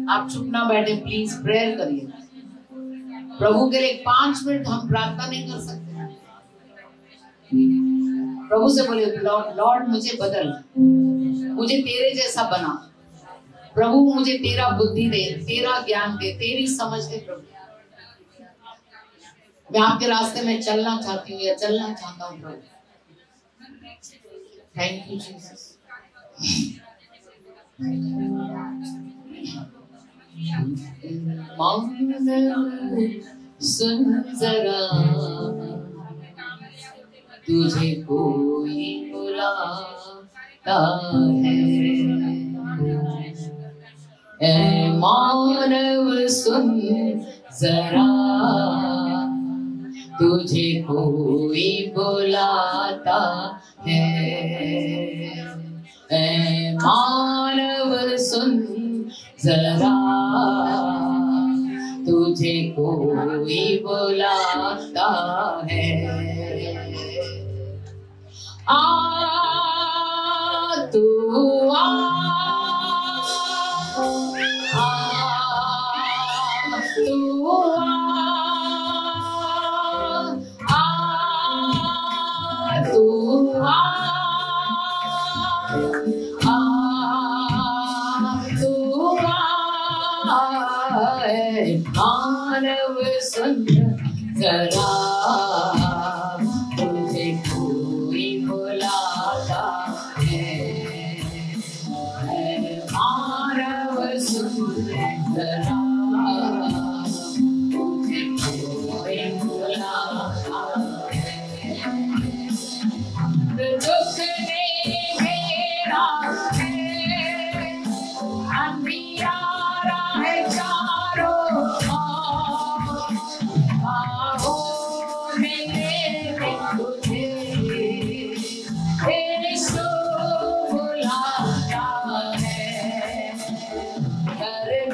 आप चुप ना बैठे, प्लीज प्रेयर करिए। प्रभु के लिए 5 मिनट हम प्रार्थना नहीं कर सकते? प्रभु से बोले, लॉर्ड लॉर्ड मुझे बदल, मुझे तेरे जैसा बना प्रभु, मुझे तेरा बुद्धि दे, तेरा ज्ञान दे, तेरी समझ दे प्रभु। मैं आपके रास्ते में चलना चाहती हूँ या चलना चाहता हूँ प्रभु। Thank you Jesus. सुन जरा, तुझे कोई बुलाता है, ऐ मानव सुन जरा, तुझे कोई बुलाता है, ऐ मानव सुन जरा, तुझे कोई बुलाता है। आ तू आ, तू मानव सुन जरा, तुझे कोई बुलाता है, मानव सुन जरा, तुझे कोई बुलाता है। दुख ने घेरा है, अंधियारा है चारों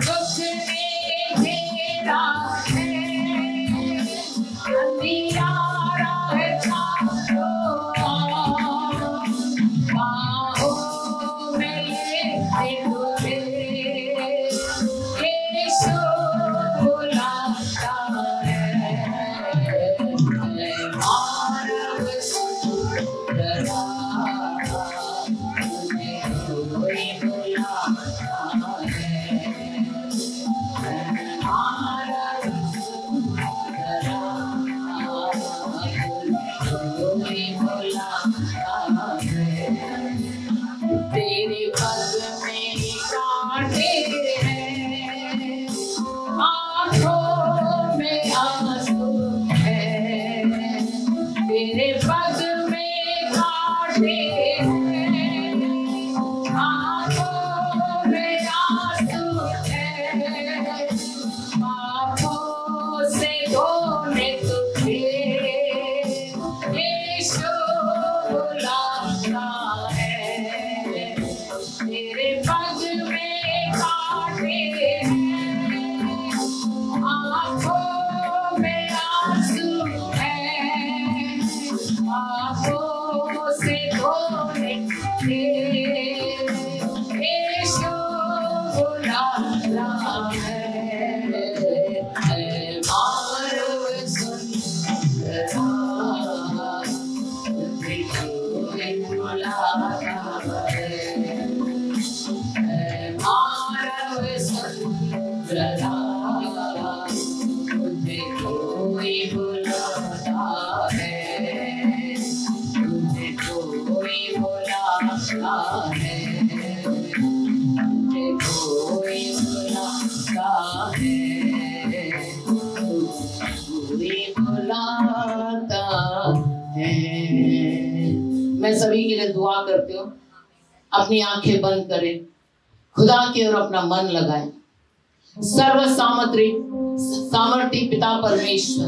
कुछ भला है, मानव सुंदरा कोई बुलाता है, मानव सुंदरा तुझे कोई बुलाता है, तुझे कोई बुलाता है, तुझे कोई बुलाता है, कोई बुलाता है। मैं सभी के लिए दुआ करती हूँ, अपनी आंखें बंद करें, खुदा की ओर अपना मन लगाएं। सर्व सामर्थी पिता परमेश्वर,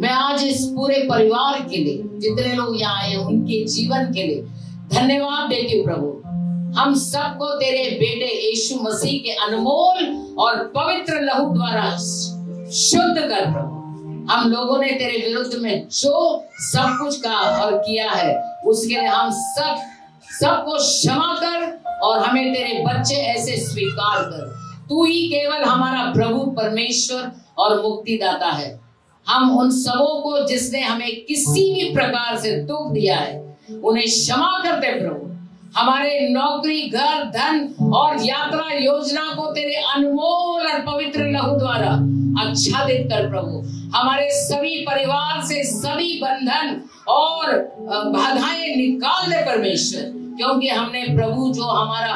मैं आज इस पूरे परिवार के लिए, जितने लोग यहाँ आए उनके जीवन के लिए धन्यवाद देती हूँ प्रभु। हम सबको तेरे बेटे यीशु मसीह के अनमोल और पवित्र लहू द्वारा शुद्ध कर प्रभु। हम लोगों ने तेरे विरुद्ध में जो सब कुछ कहा और किया है, उसके लिए हम सबको क्षमा कर और हमें तेरे बच्चे ऐसे स्वीकार कर। तू ही केवल हमारा प्रभु परमेश्वर और मुक्तिदाता है। हम उन सबों को जिसने हमें किसी भी प्रकार से दुख दिया है उन्हें क्षमा करते प्रभु। हमारे नौकरी, घर, धन और यात्रा योजना को तेरे अनमोल और पवित्र लहू द्वारा आच्छादित कर प्रभु। हमारे सभी परिवार से सभी बंधन और बाधाएं निकाल दे परमेश्वर, क्योंकि हमने प्रभु जो हमारा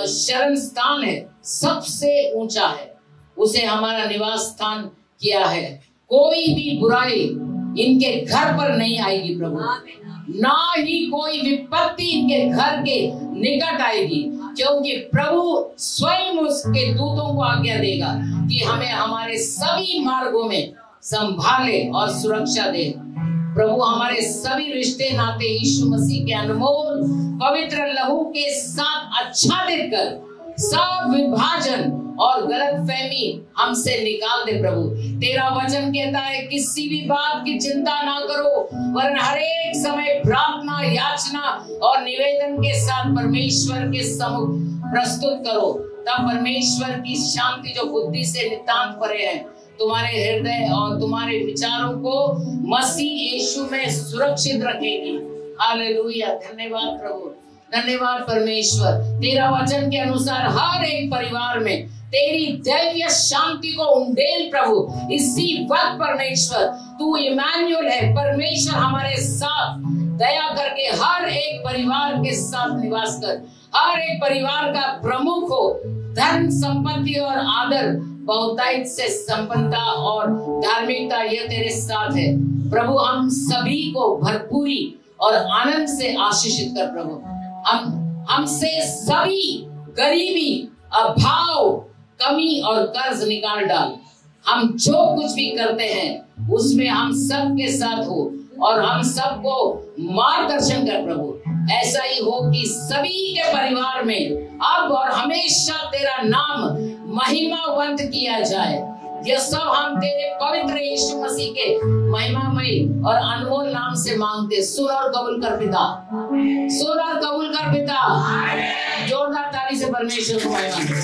शरण स्थान है, सबसे ऊंचा है, उसे हमारा निवास स्थान किया है। कोई भी बुराई इनके घर पर नहीं आएगी प्रभु, ना ही कोई विपत्ति इनके घर के निकट आएगी, क्योंकि प्रभु स्वयं उसके दूतों को आज्ञा देगा कि हमें हमारे सभी मार्गों में संभाले और सुरक्षा दे। प्रभु हमारे सभी रिश्ते नाते यीशु मसीह के अनमोल पवित्र लहू के साथ आच्छादित कर सब विभाजन और गलतफहमी हमसे निकाल दे प्रभु। तेरा वचन कहता है किसी भी बात की चिंता ना करो, वरन हर एक समय प्रार्थना, याचना और निवेदन के साथ परमेश्वर के सम्मुख प्रस्तुत करो। तब परमेश्वर की शांति जो बुद्धि से नितांत परे है, तुम्हारे हृदय और तुम्हारे विचारों को मसीह यीशु में सुरक्षित रखेगी। हालेलुया। धन्यवाद प्रभु, धन्यवाद परमेश्वर। तेरा वचन के अनुसार हर एक परिवार में तेरी दैवीय शांति को उंडेल प्रभु। इसी वक्त परमेश्वर तू इमानुएल है, परमेश्वर हमारे साथ दया करके हर एक परिवार के साथ निवास कर। हर एक परिवार का प्रमुख हो, धन संपत्ति और आदर, बहुतायत से संपन्नता और धार्मिकता यह तेरे साथ है प्रभु। हम सभी को भरपूरी और आनंद से आशीषित कर प्रभु। हमसे सभी गरीबी, अभाव, कमी और कर्ज निकाल डाल। हम जो कुछ भी करते हैं उसमें हम सब के साथ हो और हम सबको मार्गदर्शन कर प्रभु। ऐसा ही हो कि सभी के परिवार में अब और हमेशा तेरा नाम महिमावंत किया जाए। यह सब हम तेरे पवित्र यीशु मसीह के महिमामय और अनमोल नाम से मांगते। सुन और कबूल कर पिता, सुन और कबूल कर पिता। जोरदार ताली से परमेश्वर को महिमा दे।